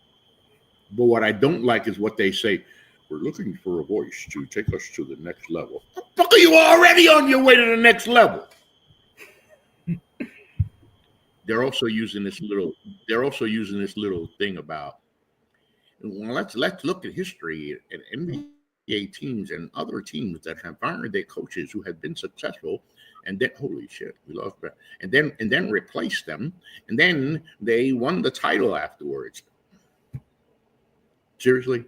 But what I don't like is what they say. We're looking for a voice to take us to the next level. The fuck are you already on your way to the next level? They're also using this little thing about, well, let's look at history and NBA teams and other teams that have fired their coaches who have been successful, and then holy shit, we lost that, and then replaced them, and then they won the title afterwards. Seriously?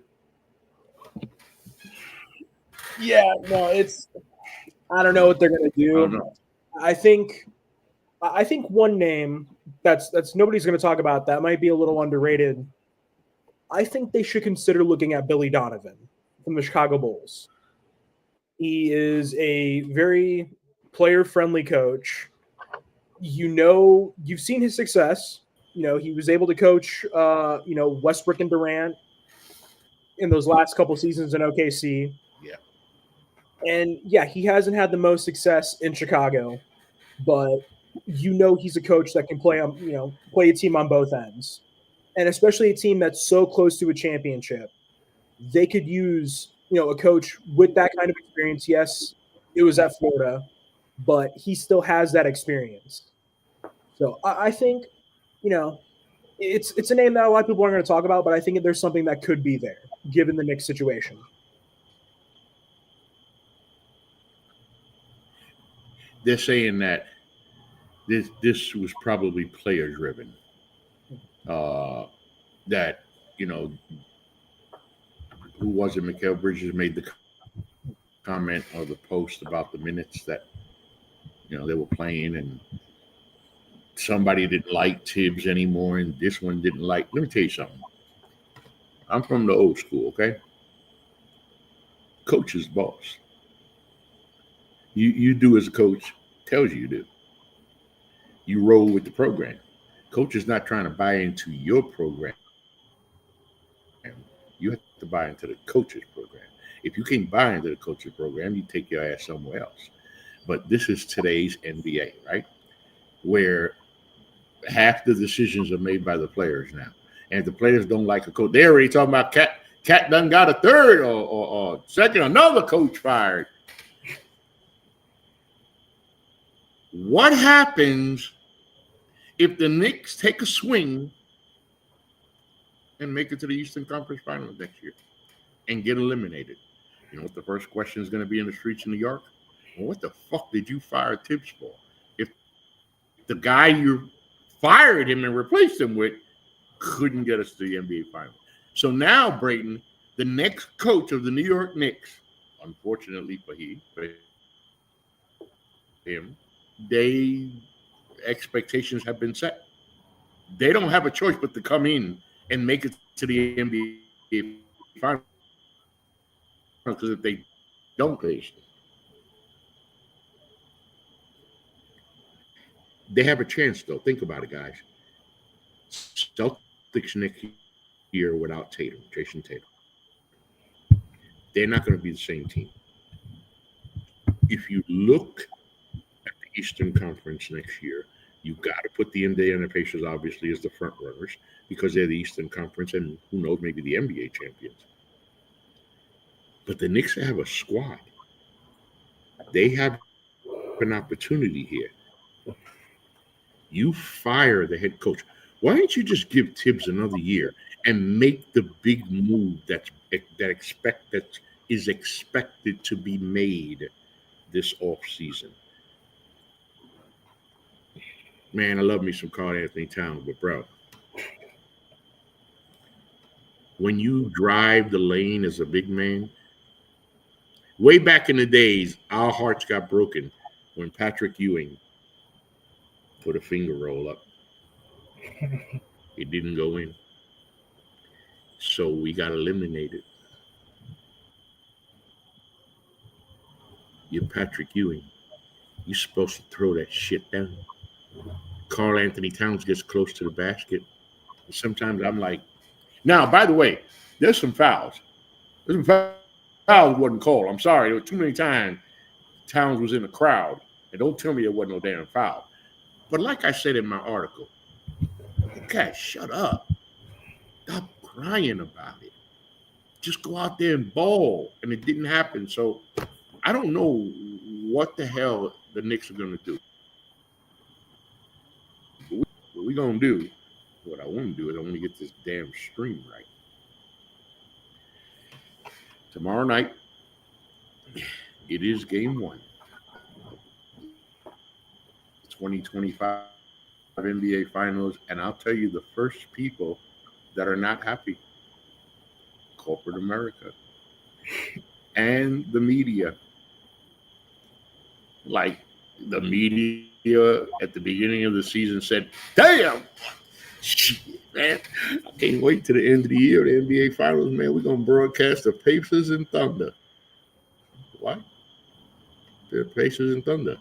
Yeah, no, I don't know what they're gonna do. I think one name that's nobody's gonna talk about that might be a little underrated. I think they should consider looking at Billy Donovan from the Chicago Bulls. He is a very player-friendly coach. You've seen his success. He was able to coach Westbrook and Durant in those last couple seasons in OKC. Yeah. And yeah, he hasn't had the most success in Chicago, but he's a coach that can play a team on both ends. And especially a team that's so close to a championship. They could use, a coach with that kind of experience. Yes, it was at Florida, but he still has that experience. So I think, it's a name that a lot of people aren't going to talk about, but I think there's something that could be there given the Knicks situation. They're saying that this was probably player driven. That who was it? Mikal Bridges made the comment or the post about the minutes that they were playing, and somebody didn't like Thibs anymore, and this one didn't like. Let me tell you something. I'm from the old school, okay? Coach is boss. You do as a coach tells you do. You roll with the program. Coach is not trying to buy into your program. You have to buy into the coach's program. If you can't buy into the coach's program, you take your ass somewhere else. But this is today's NBA, right? Where half the decisions are made by the players now. And if the players don't like a coach, they're already talking about Cat done got a third or second, another coach fired. What happens if the Knicks take a swing and make it to the Eastern Conference Finals next year and get eliminated? You know what the first question is going to be in the streets of New York? Well, what the fuck did you fire Thibs for? If the guy you fired him and replaced him with couldn't get us to the NBA Finals. So now, Brayton, the next coach of the New York Knicks, unfortunately for him, expectations have been set. They don't have a choice but to come in and make it to the NBA Finals, because if they don't, they have a chance, though. Think about it, guys. Celtics next year without Tatum, Jason Tatum. They're not going to be the same team. If you look at the Eastern Conference next year, you got to put the Indiana Pacers obviously as the front runners because they're the Eastern Conference and who knows, maybe the NBA champions. But the Knicks have a squad. They have an opportunity here. You fire the head coach. Why don't you just give Thibs another year and make the big move that is expected to be made this off season? Man, I love me some Karl Anthony Towns, but bro, when you drive the lane as a big man, way back in the days, our hearts got broken when Patrick Ewing put a finger roll up. It didn't go in. So we got eliminated. You're Patrick Ewing. You're supposed to throw that shit down. Karl Anthony Towns gets close to the basket. And sometimes I'm like, now, by the way, there's some fouls. There's some fouls wasn't called. I'm sorry. There were too many times Towns was in the crowd. And don't tell me there wasn't no damn foul. But like I said in my article, guys, shut up. Stop crying about it. Just go out there and ball. And it didn't happen. So I don't know what the hell the Knicks are going to do. What we're going to do, what I want to do is I want to get this damn stream right. Tomorrow night, it is game 1. 2025 NBA Finals, and I'll tell you the first people that are not happy. Corporate America and the media. Like the media at the beginning of the season said, damn, shit, man, I can't wait to the end of the year, the NBA Finals, man. We're going to broadcast the Pacers and Thunder. What? The Pacers and Thunder.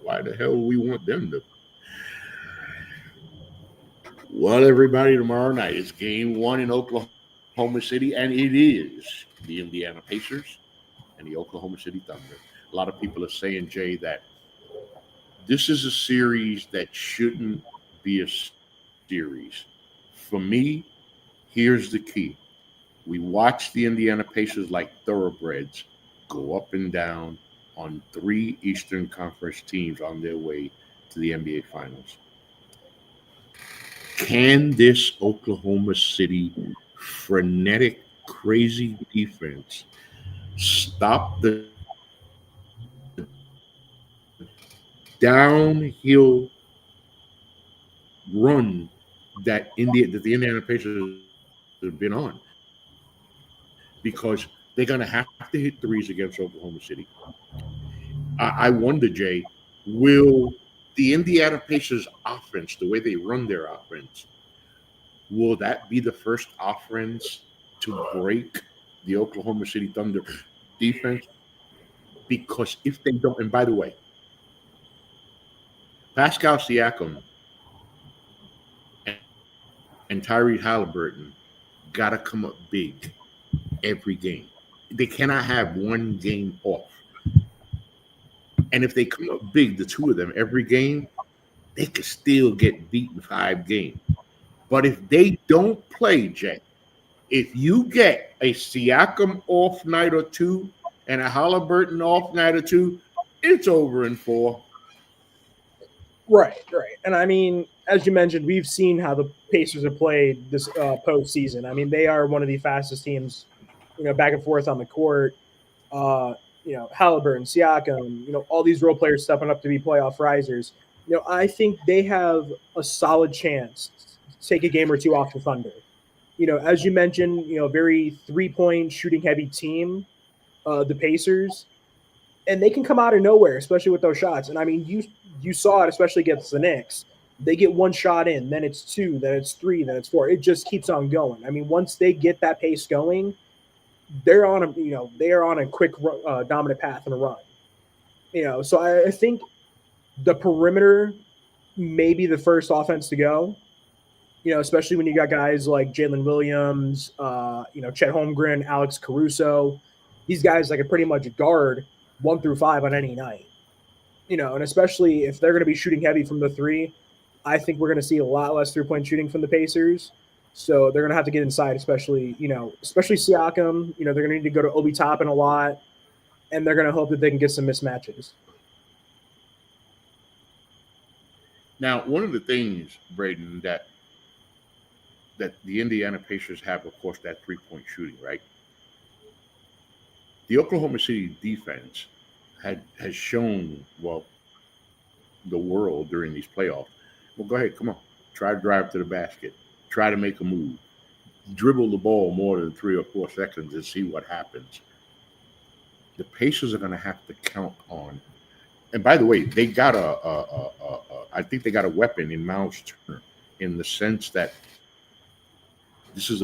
Why the hell we want them to? Well, everybody, tomorrow night it's game 1 in Oklahoma City, and it is the Indiana Pacers and the Oklahoma City Thunder. A lot of people are saying, Jay, that this is a series that shouldn't be a series. For me, here's the key. We watch the Indiana Pacers like thoroughbreds go up and down on 3 Eastern Conference teams on their way to the NBA Finals. Can this Oklahoma City frenetic, crazy defense stop the downhill run that the Indiana Pacers have been on? Because they're going to have to hit threes against Oklahoma City. I wonder, Jay, will the Indiana Pacers offense, the way they run their offense, will that be the first offense to break the Oklahoma City Thunder defense? Because if they don't, and by the way, Pascal Siakam and Tyrese Halliburton got to come up big every game. They cannot have one game off. And if they come up big, the two of them, every game, they could still get beaten 5 games. But if they don't play, Jay, if you get a Siakam off night or 2 and a Halliburton off night or 2, it's over in 4. Right. And I mean, as you mentioned, we've seen how the Pacers have played this postseason. I mean, they are one of the fastest teams, back and forth on the court. Halliburton, Siakam, all these role players stepping up to be playoff risers. I think they have a solid chance to take a game or 2 off the Thunder. As you mentioned, very 3-point shooting heavy team, the Pacers, and they can come out of nowhere, especially with those shots. And I mean, you saw it, especially against the Knicks. They get 1 shot in, then it's 2, then it's 3, then it's 4. It just keeps on going. I mean, once they get that pace going, they are on a quick dominant path and a run. So I think the perimeter may be the first offense to go. Especially when you got guys like Jalen Williams, Chet Holmgren, Alex Caruso. These guys that can pretty much guard 1 through 5 on any night. And especially if they're going to be shooting heavy from the three, I think we're going to see a lot less 3-point shooting from the Pacers. So they're going to have to get inside, especially Siakam. They're going to need to go to Obi Toppin a lot, and they're going to hope that they can get some mismatches. Now, one of the things, Braden, that the Indiana Pacers have, of course, that 3-point shooting, right? The Oklahoma City defense has shown, the world during these playoffs. Well, go ahead, come on. Try to drive to the basket. Try to make a move. Dribble the ball more than 3 or 4 seconds and see what happens. The Pacers are going to have to count on. And by the way, they got I think they got a weapon in Miles Turner, in the sense that this is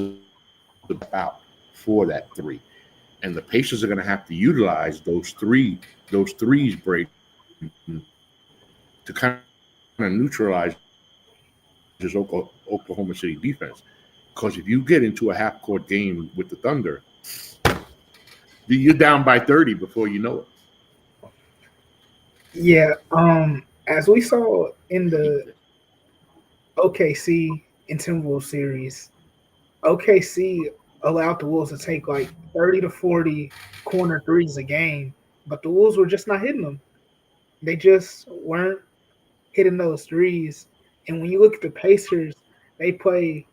about for that 3. And the Pacers are going to have to utilize those threes, Braden, to kind of neutralize this Oklahoma City defense. Because if you get into a half-court game with the Thunder, you're down by 30 before you know it. Yeah, as we saw in the OKC and Timberwolves series, OKC allowed the Wolves to take like 30 to 40 corner threes a game, but the Wolves were just not hitting them. They just weren't hitting those threes. And when you look at the Pacers, they play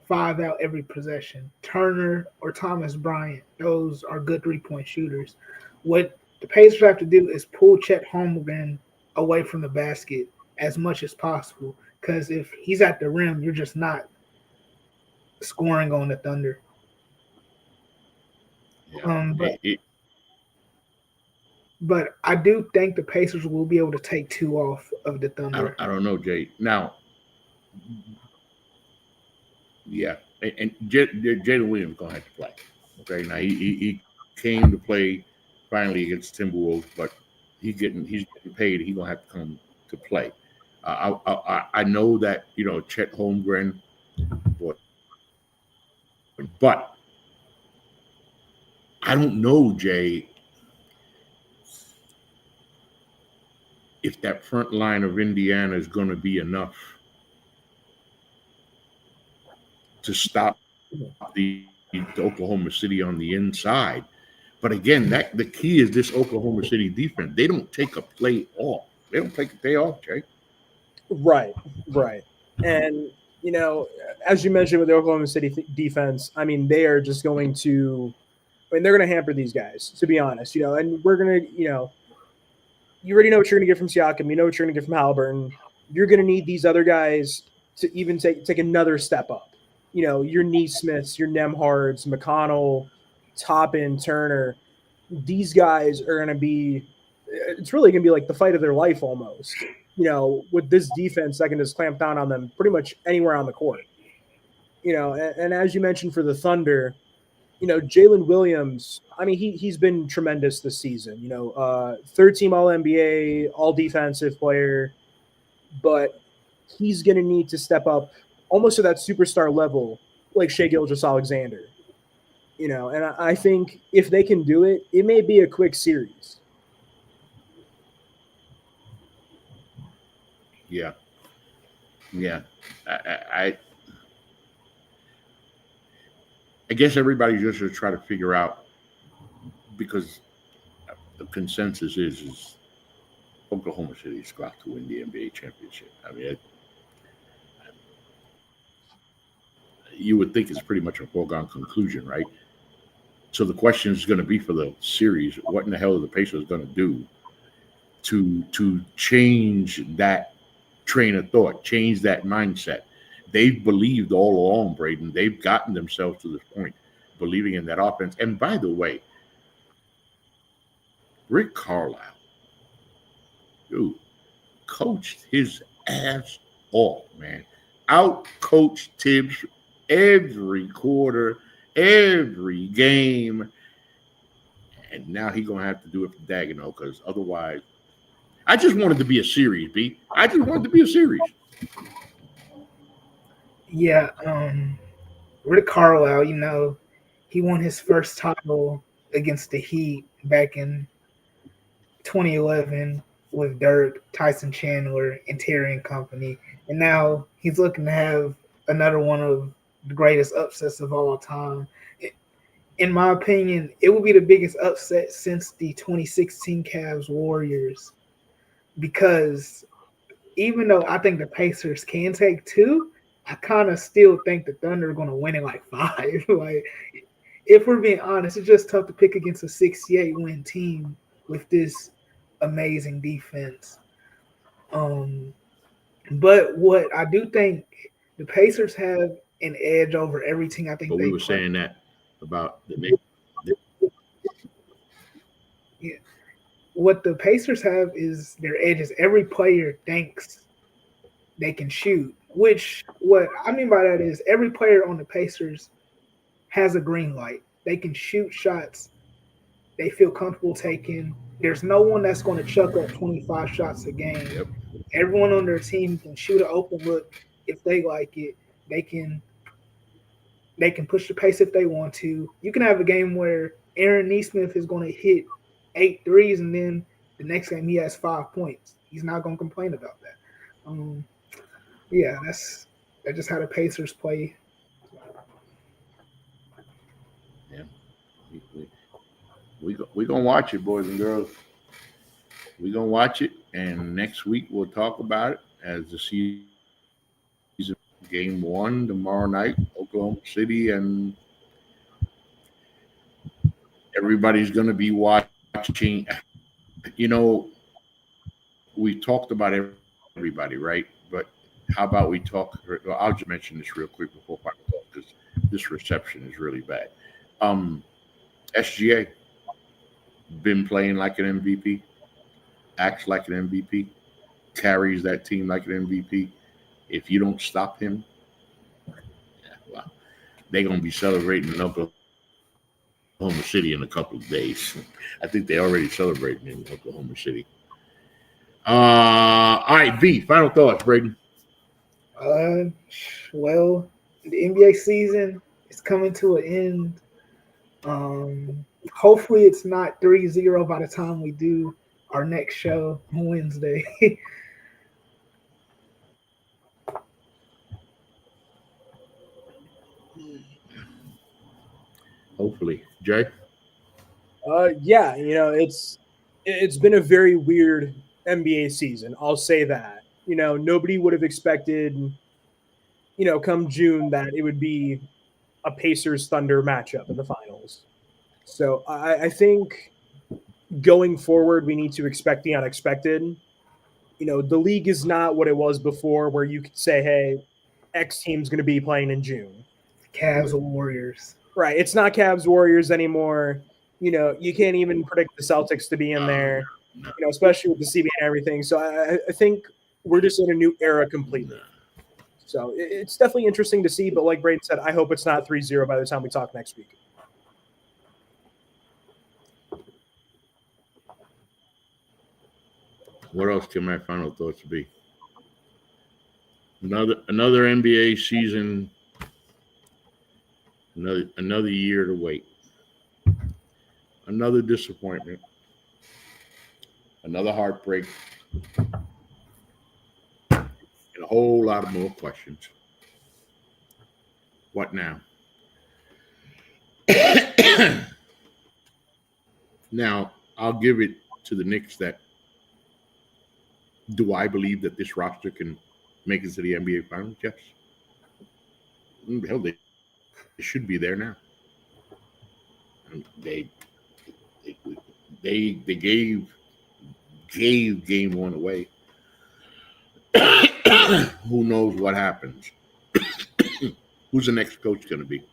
5 out every possession. Turner or Thomas Bryant, those are good 3-point shooters. What the Pacers have to do is pull Chet Holmgren away from the basket as much as possible, because if he's at the rim, you're just not scoring on the Thunder. Yeah. But I do think the Pacers will be able to take 2 off of the Thunder. I don't know, Jay. Now, yeah, and Jalen Williams going to have to play. Okay, now he came to play finally against Timberwolves, but he's getting paid. He's going to have to come to play. I know that Chet Holmgren, but I don't know, Jay, if that front line of Indiana is going to be enough to stop the Oklahoma City on the inside. But again, the key is this Oklahoma City defense. They don't take a play off. They don't take a day off, Jay. Right. And, as you mentioned with the Oklahoma City defense, I mean, they are just going to – they're going to hamper these guys, to be honest. And we're going to, you already know what you're going to get from Siakam. You know what you're going to get from Halliburton. You're going to need these other guys to even take another step up. Your Neesmiths, your Nemhards, McConnell, Toppin, Turner. These guys are going to be – it's really going to be like the fight of their life almost, with this defense that can just clamp down on them pretty much anywhere on the court. And as you mentioned for the Thunder, Jalen Williams, I mean, he's been tremendous this season. 3rd-team All-NBA, All-Defensive player, but he's going to need to step up almost to that superstar level like Shai Gilgeous-Alexander. And I think if they can do it, it may be a quick series. Yeah. I guess everybody just should try to figure out, because the consensus is Oklahoma City's got to win the NBA championship. I mean, you would think it's pretty much a foregone conclusion, right? So the question is going to be for the series: what in the hell are the Pacers going to do to change that train of thought, change that mindset? They've believed all along, Braden. They've gotten themselves to this point, believing in that offense. And by the way, Rick Carlisle, dude, coached his ass off, man. Outcoached Thibs every quarter, every game. And now he's going to have to do it for Dagenham, because otherwise, I just wanted to be a series, B. I just wanted to be a series. Yeah, Rick Carlisle, he won his first title against the Heat back in 2011 with Dirk, Tyson Chandler, and Terry and company. And now he's looking to have another one of the greatest upsets of all time. In my opinion, it will be the biggest upset since the 2016 Cavs Warriors because even though I think the Pacers can take two, I kind of still think the Thunder are going to win in like five. Like, if we're being honest, it's just tough to pick against a 68 win team with this amazing defense. Um, but what I do think the Pacers have an edge over every team I think But we they were play. saying that about the Knicks. Yeah. What the Pacers have is their edges. Every player thinks they can shoot, which what I mean by that is every player on the Pacers has a green light. They can shoot shots they feel comfortable taking. There's no one that's going to chuck up 25 shots a game. Yep. Everyone on their team can shoot an open look if they like it. They can push the pace if they want to. You can have a game where Aaron Neesmith is going to hit 8 threes and then the next game he has 5 points. He's not going to complain about that. Yeah, that's just how the Pacers play. Yeah. We gonna watch it, boys and girls. We gonna watch it, and next week we'll talk about it as the season. Game 1 tomorrow night, Oklahoma City, and everybody's gonna be watching. You know, we talked about everybody, right? But how about we talk? Well, I'll just mention this real quick before I talk because this reception is really bad. SGA been playing like an MVP, acts like an MVP, carries that team like an MVP. If you don't stop him, yeah, well, they're gonna be celebrating in Oklahoma City in a couple of days. I think they already celebrating in Oklahoma City. All right, V. Final thoughts, Braden. Well, the NBA season is coming to an end. Hopefully it's not 3-0 by the time we do our next show on Wednesday. Hopefully, Jay. Yeah, it's been a very weird NBA season. I'll say that. Nobody would have expected, come June that it would be a Pacers Thunder matchup in the finals. So I think going forward, we need to expect the unexpected. The league is not what it was before, where you could say, "Hey, X team's going to be playing in June." Cavs or Warriors. Right. It's not Cavs Warriors anymore. You can't even predict the Celtics to be in there. No. Especially with the CBA and everything. So I think we're just in a new era completely. So it's definitely interesting to see. But like Braden said, I hope it's not 3-0 by the time we talk next week. What else can my final thoughts be? Another NBA season. Another year to wait. Another disappointment. Another heartbreak. And a whole lot of more questions. What now? Now, I'll give it to the Knicks that do I believe that this roster can make it to the NBA Finals? Yes. Hell, they should be there now. They gave game 1 away. Who knows what happens? Who's the next coach going to be?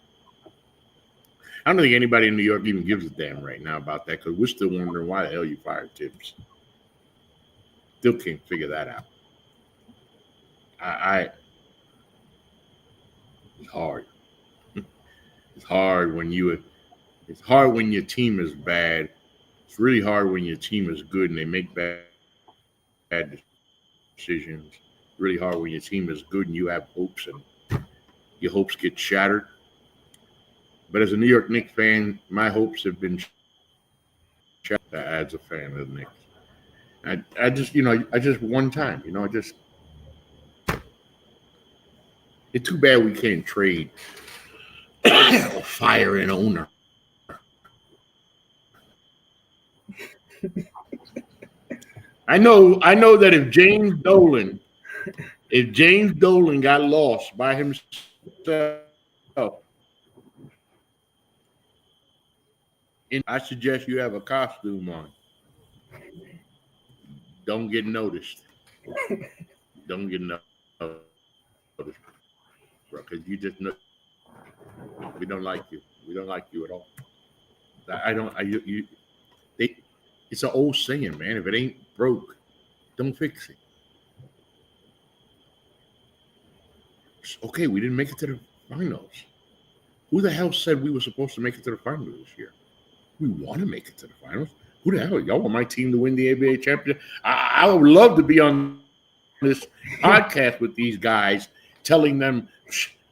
I don't think anybody in New York even gives a damn right now about that because we're still wondering why the hell you fired Thibs. Still can't figure that out. It's hard. It's hard when your team is bad. It's really hard when your team is good and they make bad decisions. Really hard when your team is good and you have hopes and your hopes get shattered. But as a New York Knicks fan, my hopes have been shattered as a fan of the Knicks. I just, I just one time, it's too bad we can't trade or fire an owner. I know that if James Dolan got lost by himself, I suggest you have a costume on. Don't get noticed. Don't get noticed, bro, because you just know we don't like you. We don't like you at all. I don't. It's an old saying, man. If it ain't broke, don't fix it. Okay, we didn't make it to the finals. Who the hell said we were supposed to make it to the finals this year? We want to make it to the finals. Who the hell? Y'all want my team to win the NBA championship? I would love to be on this podcast with these guys, telling them,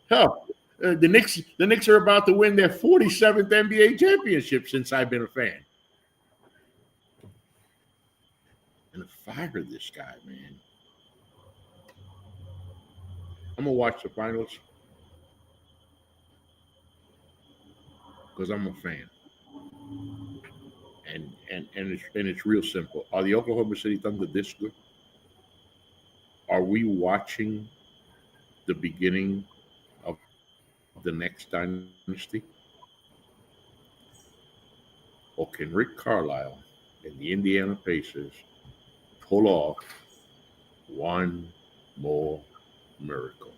hell, the Knicks are about to win their 47th NBA championship since I've been a fan. And fire this guy, man. I'm gonna watch the finals because I'm a fan. And it's real simple. Are the Oklahoma City Thunder this good? Are we watching the beginning of the next dynasty? Or can Rick Carlisle and the Indiana Pacers pull off one more miracle?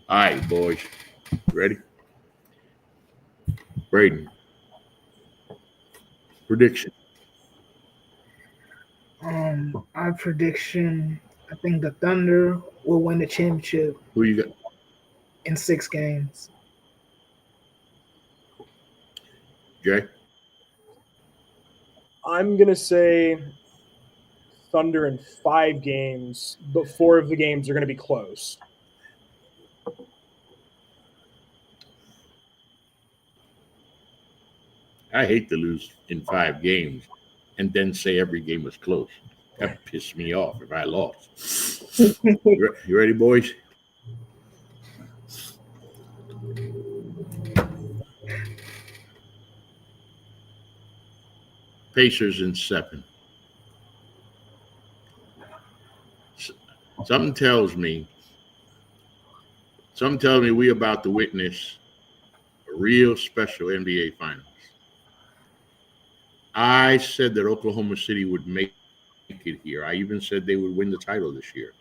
All right, boys. Ready? Braden. Prediction. Our prediction, I think the Thunder will win the championship. Who you got? In 6 games. Jay? I'm going to say Thunder in 5 games, but 4 of the games are going to be close. I hate to lose in 5 games and then say every game was close. That pissed me off if I lost. You ready, boys? Pacers in 7. Something tells me we're about to witness a real special NBA Finals. I said that Oklahoma City would make it here. I even said they would win the title this year.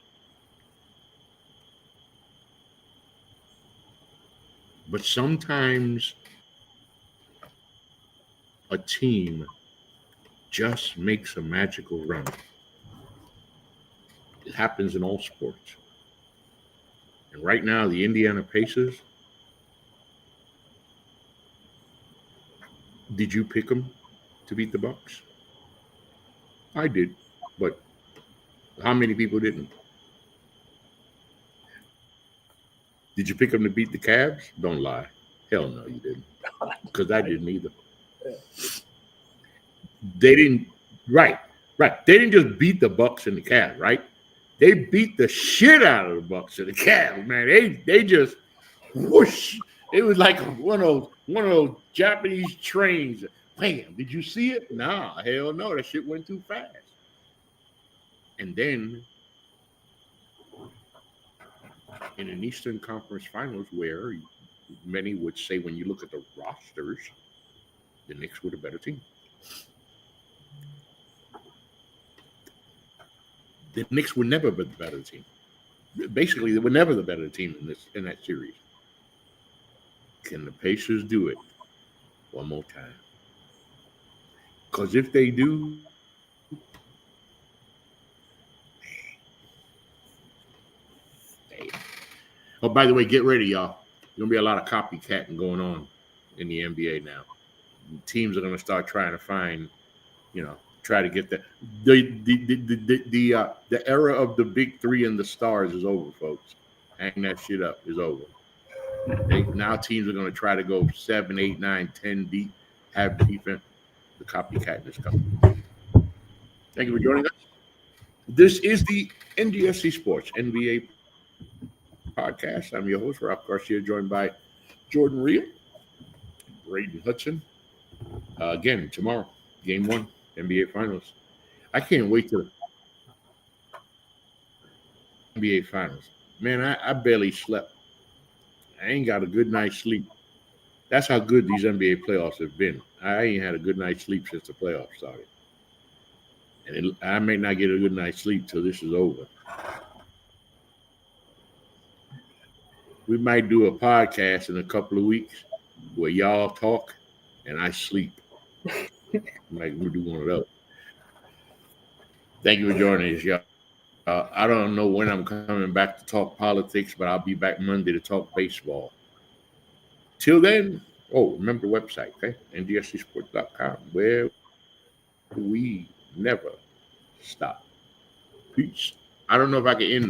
But sometimes a team just makes a magical run. It happens in all sports. And right now, the Indiana Pacers, did you pick them to beat the Bucks? I did, but how many people didn't? Did you pick them to beat the Cavs? Don't lie. Hell no, you didn't. Because I didn't either. They didn't. Right. They didn't just beat the Bucks and the Cavs, right? They beat the shit out of the Bucks and the Cavs, man. They just whoosh. It was like one of those Japanese trains. Bam! Did you see it? Nah, hell no. That shit went too fast. And then in an Eastern Conference Finals, where many would say, when you look at the rosters, the Knicks were the better team. The Knicks were never the better team. Basically, they were never the better team in that series. Can the Pacers do it one more time? Because if they do, oh, by the way, get ready, y'all. There's going to be a lot of copycatting going on in the NBA now. Teams are going to start trying to find, try to get the era of the big 3 and the stars is over, folks. Hang that shit up. Is over. Now teams are going to try to go 7, 8, 9, 10 deep, have defense. The copycat coming. Thank you for joining us. This is the NGSC Sports NBA podcast. I'm your host, Ralph Garcia, joined by Jordan Real, Braden Hudson. Again, tomorrow, game 1, NBA Finals. I can't wait till the NBA Finals. Man, I barely slept. I ain't got a good night's sleep. That's how good these NBA playoffs have been. I ain't had a good night's sleep since the playoffs started. And I may not get a good night's sleep till this is over. We might do a podcast in a couple of weeks where y'all talk and I sleep. Like we do one of those. Thank you for joining us, y'all. I don't know when I'm coming back to talk politics, but I'll be back Monday to talk baseball. Till then, remember the website, okay? NGSCsports.com, where we never stop. Peace. I don't know if I can end this.